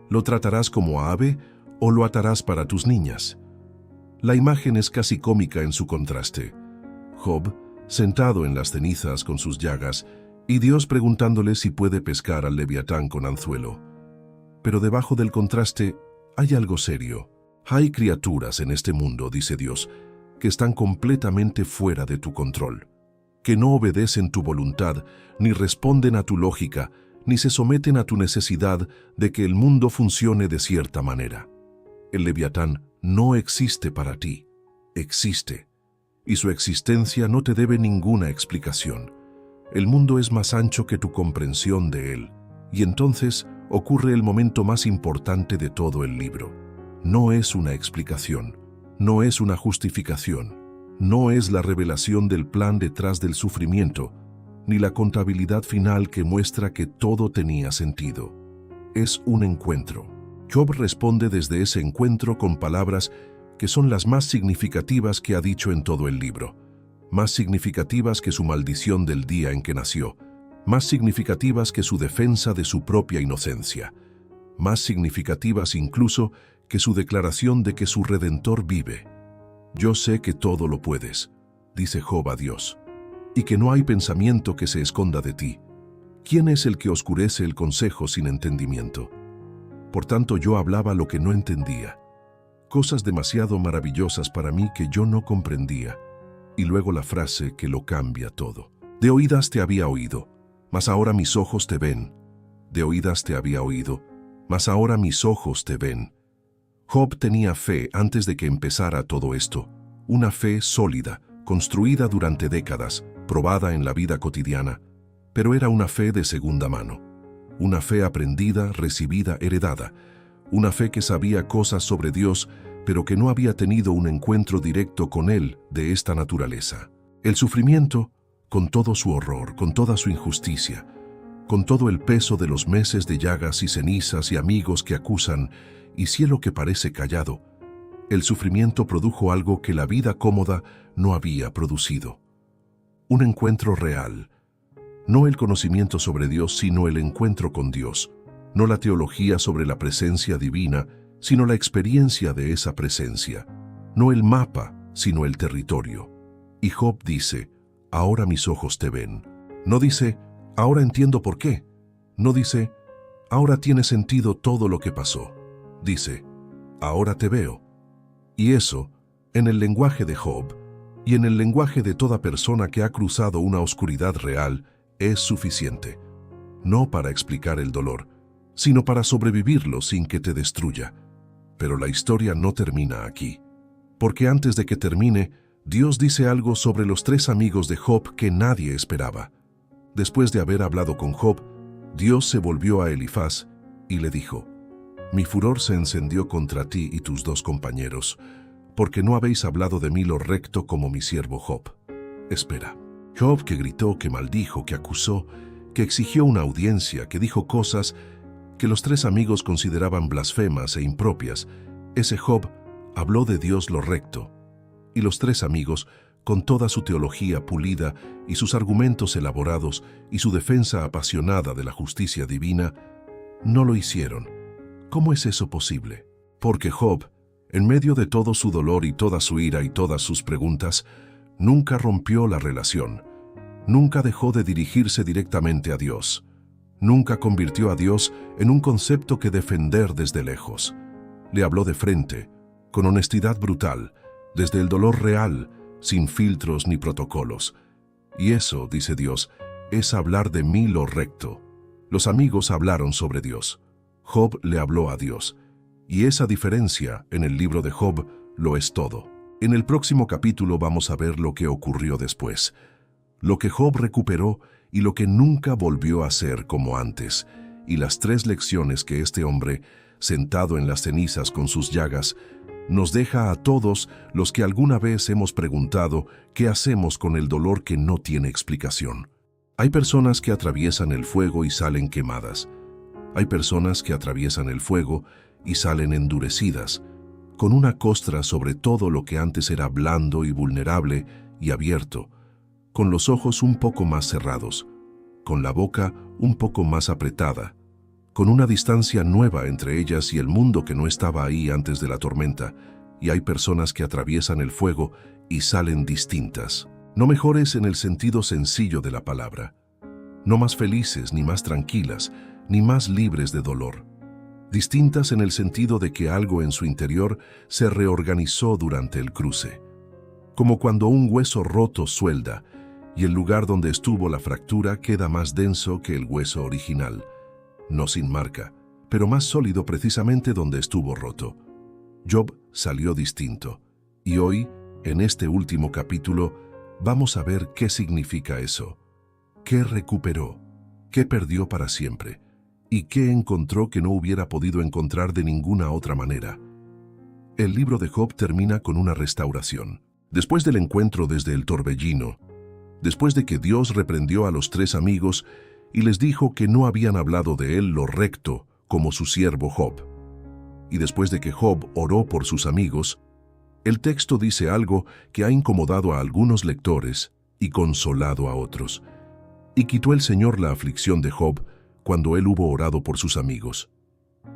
¿Lo tratarás como a ave o lo atarás para tus niñas? La imagen es casi cómica en su contraste. Job, sentado en las cenizas con sus llagas, y Dios preguntándole si puede pescar al Leviatán con anzuelo. Pero debajo del contraste hay algo serio. Hay criaturas en este mundo, dice Dios, que están completamente fuera de tu control, que no obedecen tu voluntad, ni responden a tu lógica, ni se someten a tu necesidad de que el mundo funcione de cierta manera. El Leviatán no existe para ti, existe, y su existencia no te debe ninguna explicación. El mundo es más ancho que tu comprensión de él, y entonces ocurre el momento más importante de todo el libro. No es una explicación, no es una justificación, no es la revelación del plan detrás del sufrimiento, ni la contabilidad final que muestra que todo tenía sentido. Es un encuentro. Job responde desde ese encuentro con palabras que son las más significativas que ha dicho en todo el libro, más significativas que su maldición del día en que nació, más significativas que su defensa de su propia inocencia, más significativas incluso que su declaración de que su Redentor vive. Yo sé que todo lo puedes, dice Job a Dios, y que no hay pensamiento que se esconda de ti. ¿Quién es el que oscurece el consejo sin entendimiento? Por tanto, yo hablaba lo que no entendía, cosas demasiado maravillosas para mí que yo no comprendía, y luego la frase que lo cambia todo. De oídas te había oído, mas ahora mis ojos te ven. De oídas te había oído, mas ahora mis ojos te ven. Job tenía fe antes de que empezara todo esto, una fe sólida, construida durante décadas, probada en la vida cotidiana, pero era una fe de segunda mano, una fe aprendida, recibida, heredada, una fe que sabía cosas sobre Dios, pero que no había tenido un encuentro directo con Él de esta naturaleza. El sufrimiento, con todo su horror, con toda su injusticia, con todo el peso de los meses de llagas y cenizas y amigos que acusan, y cielo que parece callado, el sufrimiento produjo algo que la vida cómoda no había producido. Un encuentro real. No el conocimiento sobre Dios, sino el encuentro con Dios. No la teología sobre la presencia divina, sino la experiencia de esa presencia. No el mapa, sino el territorio. Y Job dice, ahora mis ojos te ven. No dice, ahora entiendo por qué. No dice, ahora tiene sentido todo lo que pasó. Dice, ahora te veo. Y eso, en el lenguaje de Job, y en el lenguaje de toda persona que ha cruzado una oscuridad real, es suficiente. No para explicar el dolor, sino para sobrevivirlo sin que te destruya. Pero la historia no termina aquí. Porque antes de que termine, Dios dice algo sobre los 3 amigos de Job que nadie esperaba. Después de haber hablado con Job, Dios se volvió a Elifaz y le dijo: Mi furor se encendió contra ti y tus 2 compañeros, porque no habéis hablado de mí lo recto como mi siervo Job. Espera. Job, que gritó, que maldijo, que acusó, que exigió una audiencia, que dijo cosas que los 3 amigos consideraban blasfemas e impropias, ese Job habló de Dios lo recto. Y los 3 amigos, con toda su teología pulida y sus argumentos elaborados y su defensa apasionada de la justicia divina, no lo hicieron. ¿Cómo es eso posible? Porque Job, en medio de todo su dolor y toda su ira y todas sus preguntas, nunca rompió la relación, nunca dejó de dirigirse directamente a Dios, nunca convirtió a Dios en un concepto que defender desde lejos. Le habló de frente, con honestidad brutal, desde el dolor real, sin filtros ni protocolos. Y eso, dice Dios, es hablar de mí lo recto. Los amigos hablaron sobre Dios. Job le habló a Dios. Y esa diferencia en el libro de Job lo es todo. En el próximo capítulo vamos a ver lo que ocurrió después, lo que Job recuperó y lo que nunca volvió a ser como antes, y las 3 lecciones que este hombre, sentado en las cenizas con sus llagas, nos deja a todos los que alguna vez hemos preguntado qué hacemos con el dolor que no tiene explicación. Hay personas que atraviesan el fuego y salen quemadas. Hay personas que atraviesan el fuego y salen endurecidas, con una costra sobre todo lo que antes era blando y vulnerable y abierto, con los ojos un poco más cerrados, con la boca un poco más apretada, con una distancia nueva entre ellas y el mundo que no estaba ahí antes de la tormenta, y hay personas que atraviesan el fuego y salen distintas, no mejores en el sentido sencillo de la palabra, no más felices, ni más tranquilas, ni más libres de dolor, distintas en el sentido de que algo en su interior se reorganizó durante el cruce, como cuando un hueso roto suelda y el lugar donde estuvo la fractura queda más denso que el hueso original, no sin marca, pero más sólido precisamente donde estuvo roto. Job salió distinto, y hoy, en este último capítulo, vamos a ver qué significa eso, qué recuperó, qué perdió para siempre, y qué encontró que no hubiera podido encontrar de ninguna otra manera. El libro de Job termina con una restauración. Después del encuentro desde el torbellino, después de que Dios reprendió a los 3 amigos y les dijo que no habían hablado de él lo recto como su siervo Job, y después de que Job oró por sus amigos, el texto dice algo que ha incomodado a algunos lectores y consolado a otros. Y quitó el Señor la aflicción de Job cuando él hubo orado por sus amigos.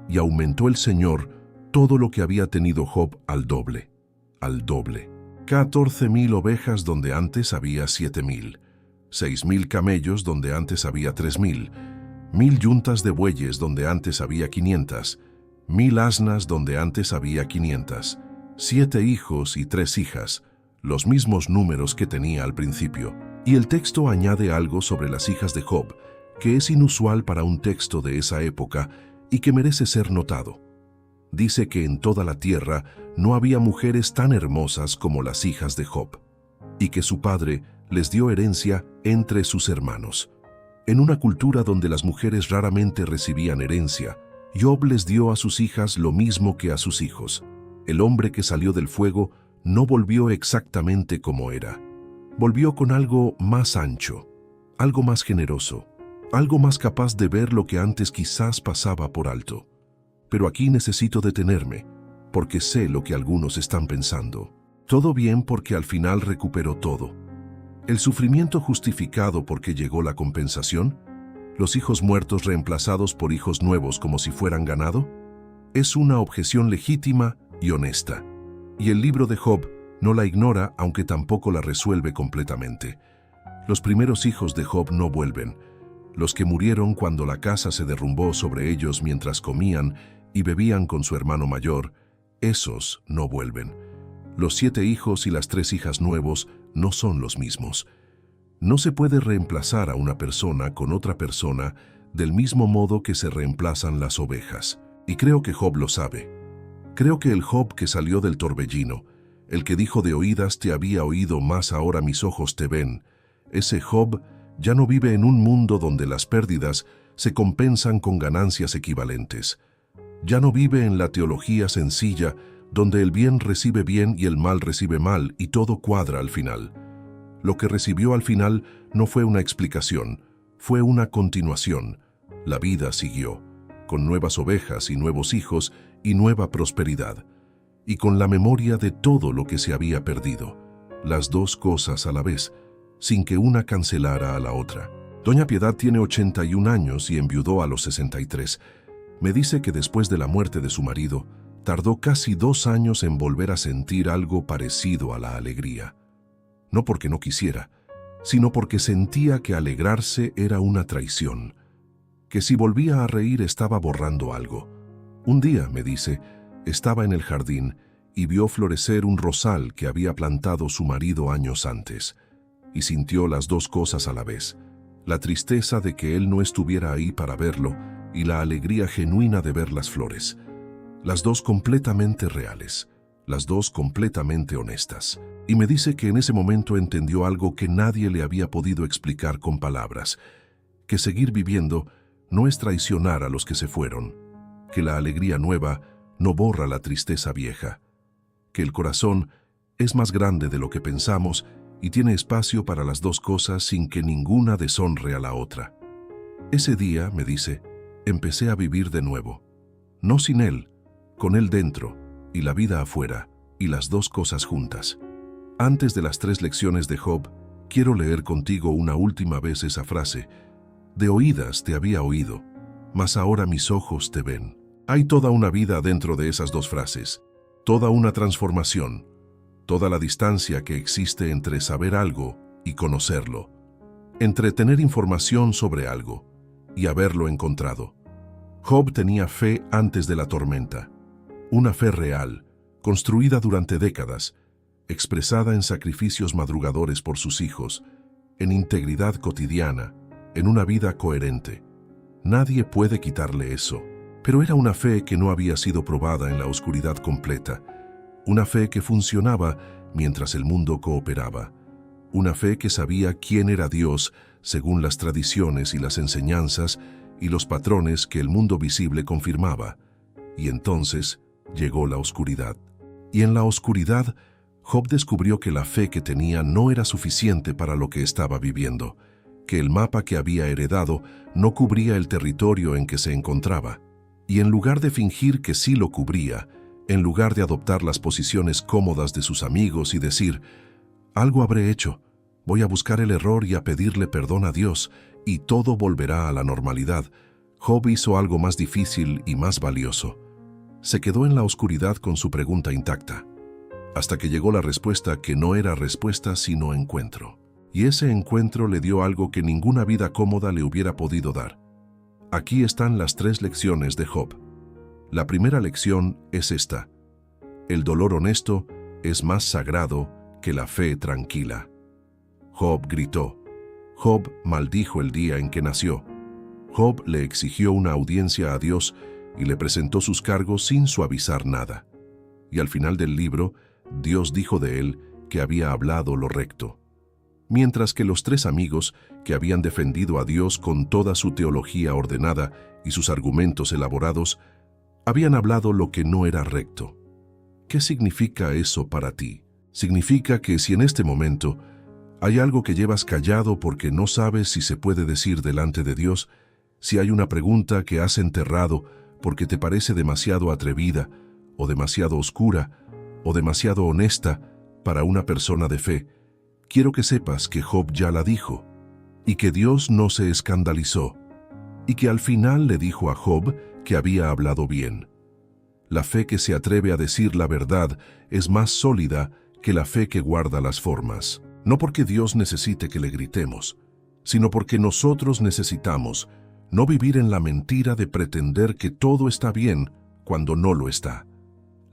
Y aumentó el Señor todo lo que había tenido Job al doble, al doble. 14,000 ovejas donde antes había 7,000, 6,000 camellos donde antes había 3,000, 1,000 yuntas de bueyes donde antes había 500, 1,000 asnas donde antes había 500, 7 hijos y 3 hijas, los mismos números que tenía al principio. Y el texto añade algo sobre las hijas de Job, que es inusual para un texto de esa época y que merece ser notado. Dice que en toda la tierra no había mujeres tan hermosas como las hijas de Job, y que su padre les dio herencia entre sus hermanos. En una cultura donde las mujeres raramente recibían herencia, Job les dio a sus hijas lo mismo que a sus hijos. El hombre que salió del fuego no volvió exactamente como era. Volvió con algo más ancho, algo más generoso, algo más capaz de ver lo que antes quizás pasaba por alto. Pero aquí necesito detenerme, porque sé lo que algunos están pensando. Todo bien porque al final recuperó todo. ¿El sufrimiento justificado porque llegó la compensación? ¿Los hijos muertos reemplazados por hijos nuevos como si fueran ganado? Es una objeción legítima y honesta. Y el libro de Job no la ignora, aunque tampoco la resuelve completamente. Los primeros hijos de Job no vuelven. Los que murieron cuando la casa se derrumbó sobre ellos mientras comían y bebían con su hermano mayor, esos no vuelven. Los 7 hijos y las 3 hijas nuevos no son los mismos. No se puede reemplazar a una persona con otra persona del mismo modo que se reemplazan las ovejas. Y creo que Job lo sabe. Creo que el Job que salió del torbellino, el que dijo de oídas te había oído, mas ahora mis ojos te ven, ese Job ya no vive en un mundo donde las pérdidas se compensan con ganancias equivalentes. Ya no vive en la teología sencilla donde el bien recibe bien y el mal recibe mal y todo cuadra al final. Lo que recibió al final no fue una explicación, fue una continuación. La vida siguió, con nuevas ovejas y nuevos hijos y nueva prosperidad, y con la memoria de todo lo que se había perdido, las dos cosas a la vez, sin que una cancelara a la otra. Doña Piedad tiene 81 años y enviudó a los 63. Me dice que después de la muerte de su marido, tardó casi 2 años en volver a sentir algo parecido a la alegría. No porque no quisiera, sino porque sentía que alegrarse era una traición, que si volvía a reír estaba borrando algo. Un día, me dice, estaba en el jardín y vio florecer un rosal que había plantado su marido años antes, y sintió las dos cosas a la vez, la tristeza de que él no estuviera ahí para verlo y la alegría genuina de ver las flores. Las dos completamente reales, las dos completamente honestas. Y me dice que en ese momento entendió algo que nadie le había podido explicar con palabras, que seguir viviendo no es traicionar a los que se fueron, que la alegría nueva no borra la tristeza vieja, que el corazón es más grande de lo que pensamos y tiene espacio para las dos cosas sin que ninguna deshonre a la otra. Ese día, me dice, empecé a vivir de nuevo, no sin él, con él dentro, y la vida afuera, y las dos cosas juntas. Antes de las 3 lecciones de Job, quiero leer contigo una última vez esa frase. De oídas te había oído, mas ahora mis ojos te ven. Hay toda una vida dentro de esas 2 frases, toda una transformación, toda la distancia que existe entre saber algo y conocerlo, entre tener información sobre algo y haberlo encontrado. Job tenía fe antes de la tormenta. Una fe real, construida durante décadas, expresada en sacrificios madrugadores por sus hijos, en integridad cotidiana, en una vida coherente. Nadie puede quitarle eso, pero era una fe que no había sido probada en la oscuridad completa, una fe que funcionaba mientras el mundo cooperaba, una fe que sabía quién era Dios según las tradiciones y las enseñanzas y los patrones que el mundo visible confirmaba. Y entonces llegó la oscuridad. Y en la oscuridad, Job descubrió que la fe que tenía no era suficiente para lo que estaba viviendo, que el mapa que había heredado no cubría el territorio en que se encontraba. Y en lugar de fingir que sí lo cubría, en lugar de adoptar las posiciones cómodas de sus amigos y decir, algo habré hecho, voy a buscar el error y a pedirle perdón a Dios, y todo volverá a la normalidad, Job hizo algo más difícil y más valioso. Se quedó en la oscuridad con su pregunta intacta, hasta que llegó la respuesta que no era respuesta sino encuentro. Y ese encuentro le dio algo que ninguna vida cómoda le hubiera podido dar. Aquí están las 3 lecciones de Job. La primera lección es esta: el dolor honesto es más sagrado que la fe tranquila. Job gritó. Job maldijo el día en que nació. Job le exigió una audiencia a Dios y le presentó sus cargos sin suavizar nada. Y al final del libro, Dios dijo de él que había hablado lo recto. Mientras que los 3 amigos, que habían defendido a Dios con toda su teología ordenada y sus argumentos elaborados, habían hablado lo que no era recto. ¿Qué significa eso para ti? Significa que si en este momento hay algo que llevas callado porque no sabes si se puede decir delante de Dios, si hay una pregunta que has enterrado porque te parece demasiado atrevida, o demasiado oscura, o demasiado honesta para una persona de fe, quiero que sepas que Job ya la dijo, y que Dios no se escandalizó, y que al final le dijo a Job que había hablado bien. La fe que se atreve a decir la verdad es más sólida que la fe que guarda las formas. No porque Dios necesite que le gritemos, sino porque nosotros necesitamos no vivir en la mentira de pretender que todo está bien cuando no lo está.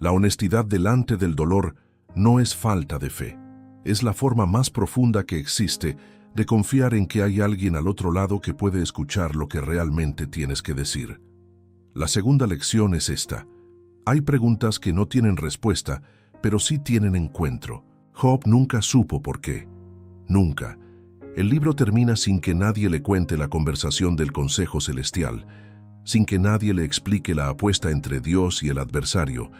La honestidad delante del dolor no es falta de fe. Es la forma más profunda que existe de confiar en que hay alguien al otro lado que puede escuchar lo que realmente tienes que decir. La segunda lección es esta. Hay preguntas que no tienen respuesta, pero sí tienen encuentro. Job nunca supo por qué. Nunca. El libro termina sin que nadie le cuente la conversación del Consejo Celestial, sin que nadie le explique la apuesta entre Dios y el adversario,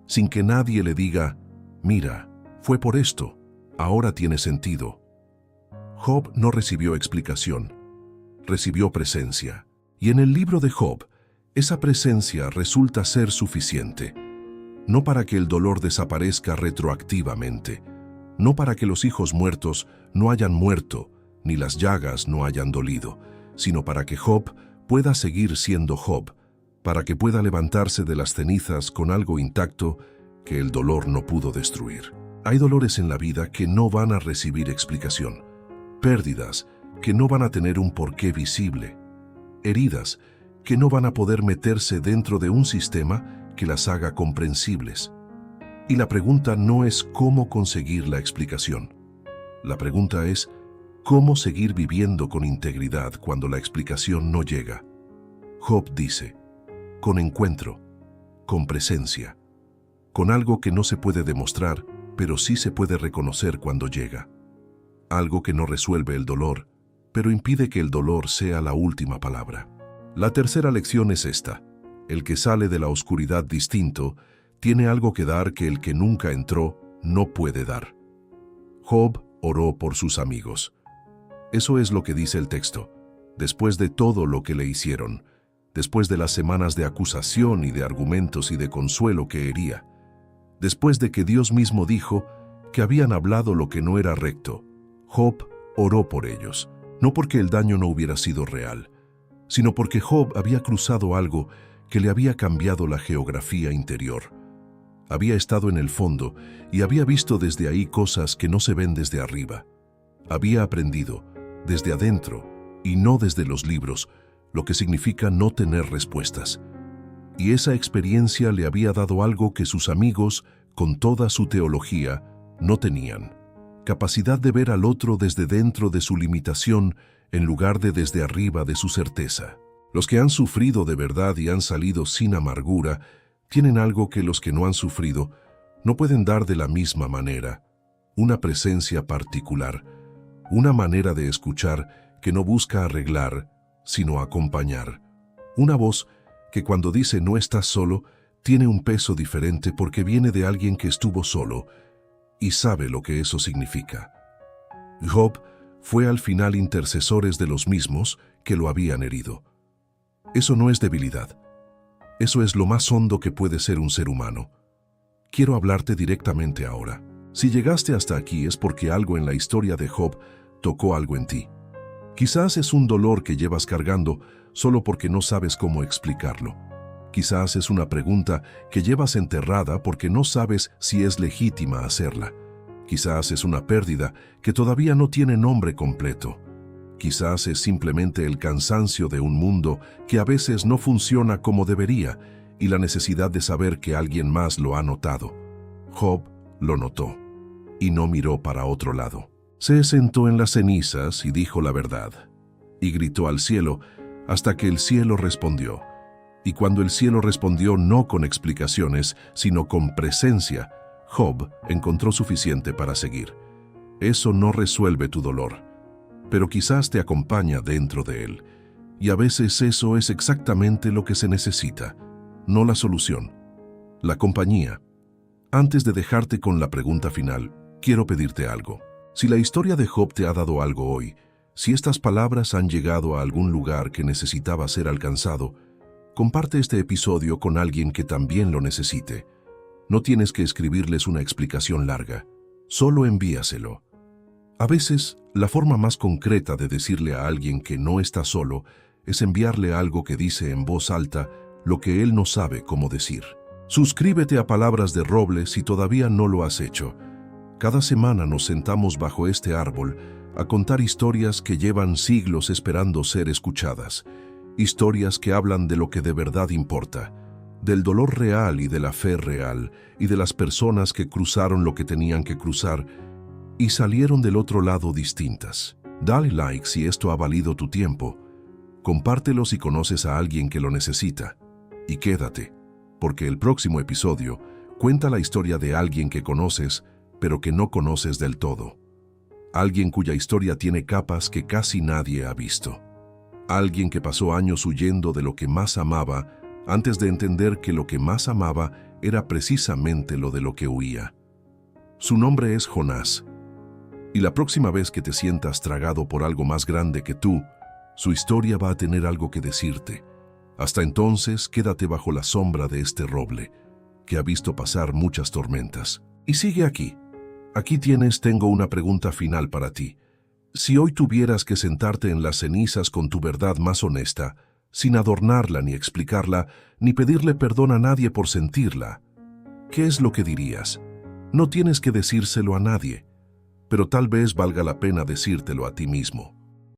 sin que nadie le diga, mira, fue por esto, ahora tiene sentido. Job no recibió explicación, recibió presencia. Y en el libro de Job, esa presencia resulta ser suficiente. No para que el dolor desaparezca retroactivamente, no para que los hijos muertos no hayan muerto, ni las llagas no hayan dolido, sino para que Job pueda seguir siendo Job, para que pueda levantarse de las cenizas con algo intacto que el dolor no pudo destruir. Hay dolores en la vida que no van a recibir explicación, pérdidas que no van a tener un porqué visible, heridas que no van a poder meterse dentro de un sistema que las haga comprensibles. Y la pregunta no es cómo conseguir la explicación. La pregunta es cómo seguir viviendo con integridad cuando la explicación no llega. Job dice, con encuentro, con presencia, con algo que no se puede demostrar, pero sí se puede reconocer cuando llega. Algo que no resuelve el dolor, pero impide que el dolor sea la última palabra. La tercera lección es esta. El que sale de la oscuridad distinto tiene algo que dar que el que nunca entró no puede dar. Job oró por sus amigos. Eso es lo que dice el texto. Después de todo lo que le hicieron, después de las semanas de acusación y de argumentos y de consuelo que hería, después de que Dios mismo dijo que habían hablado lo que no era recto, Job oró por ellos, no porque el daño no hubiera sido real, sino porque Job había cruzado algo que le había cambiado la geografía interior. Había estado en el fondo y había visto desde ahí cosas que no se ven desde arriba. Había aprendido desde adentro y no desde los libros, lo que significa no tener respuestas. Y esa experiencia le había dado algo que sus amigos, con toda su teología, no tenían. Capacidad de ver al otro desde dentro de su limitación en lugar de desde arriba de su certeza. Los que han sufrido de verdad y han salido sin amargura, tienen algo que los que no han sufrido no pueden dar de la misma manera, una presencia particular, una manera de escuchar que no busca arreglar, sino acompañar. Una voz que cuando dice no estás solo, tiene un peso diferente porque viene de alguien que estuvo solo y sabe lo que eso significa. Job fue al final intercesores de los mismos que lo habían herido. Eso no es debilidad. Eso es lo más hondo que puede ser un ser humano. Quiero hablarte directamente ahora. Si llegaste hasta aquí es porque algo en la historia de Job tocó algo en ti. Quizás es un dolor que llevas cargando solo porque no sabes cómo explicarlo. Quizás es una pregunta que llevas enterrada porque no sabes si es legítima hacerla. Quizás es una pérdida que todavía no tiene nombre completo. Quizás es simplemente el cansancio de un mundo que a veces no funciona como debería y la necesidad de saber que alguien más lo ha notado. Job lo notó y no miró para otro lado. Se sentó en las cenizas y dijo la verdad, y gritó al cielo hasta que el cielo respondió. Y cuando el cielo respondió no con explicaciones, sino con presencia, Job encontró suficiente para seguir. Eso no resuelve tu dolor, pero quizás te acompaña dentro de él. Y a veces eso es exactamente lo que se necesita, no la solución, la compañía. Antes de dejarte con la pregunta final, quiero pedirte algo. Si la historia de Job te ha dado algo hoy, si estas palabras han llegado a algún lugar que necesitaba ser alcanzado, comparte este episodio con alguien que también lo necesite. No tienes que escribirles una explicación larga, solo envíaselo. A veces, la forma más concreta de decirle a alguien que no está solo es enviarle algo que dice en voz alta lo que él no sabe cómo decir. Suscríbete a Palabras de Roble si todavía no lo has hecho. Cada semana nos sentamos bajo este árbol a contar historias que llevan siglos esperando ser escuchadas. Historias que hablan de lo que de verdad importa, del dolor real y de la fe real, y de las personas que cruzaron lo que tenían que cruzar y salieron del otro lado distintas. Dale like si esto ha valido tu tiempo. Compártelo si conoces a alguien que lo necesita. Y quédate, porque el próximo episodio cuenta la historia de alguien que conoces, pero que no conoces del todo. Alguien cuya historia tiene capas que casi nadie ha visto. Alguien que pasó años huyendo de lo que más amaba antes de entender que lo que más amaba era precisamente lo de lo que huía. Su nombre es Jonás. Y la próxima vez que te sientas tragado por algo más grande que tú, su historia va a tener algo que decirte. Hasta entonces, quédate bajo la sombra de este roble, que ha visto pasar muchas tormentas. Y sigue aquí. Aquí tengo una pregunta final para ti. Si hoy tuvieras que sentarte en las cenizas con tu verdad más honesta, sin adornarla ni explicarla, ni pedirle perdón a nadie por sentirla, ¿qué es lo que dirías? No tienes que decírselo a nadie, pero tal vez valga la pena decírtelo a ti mismo.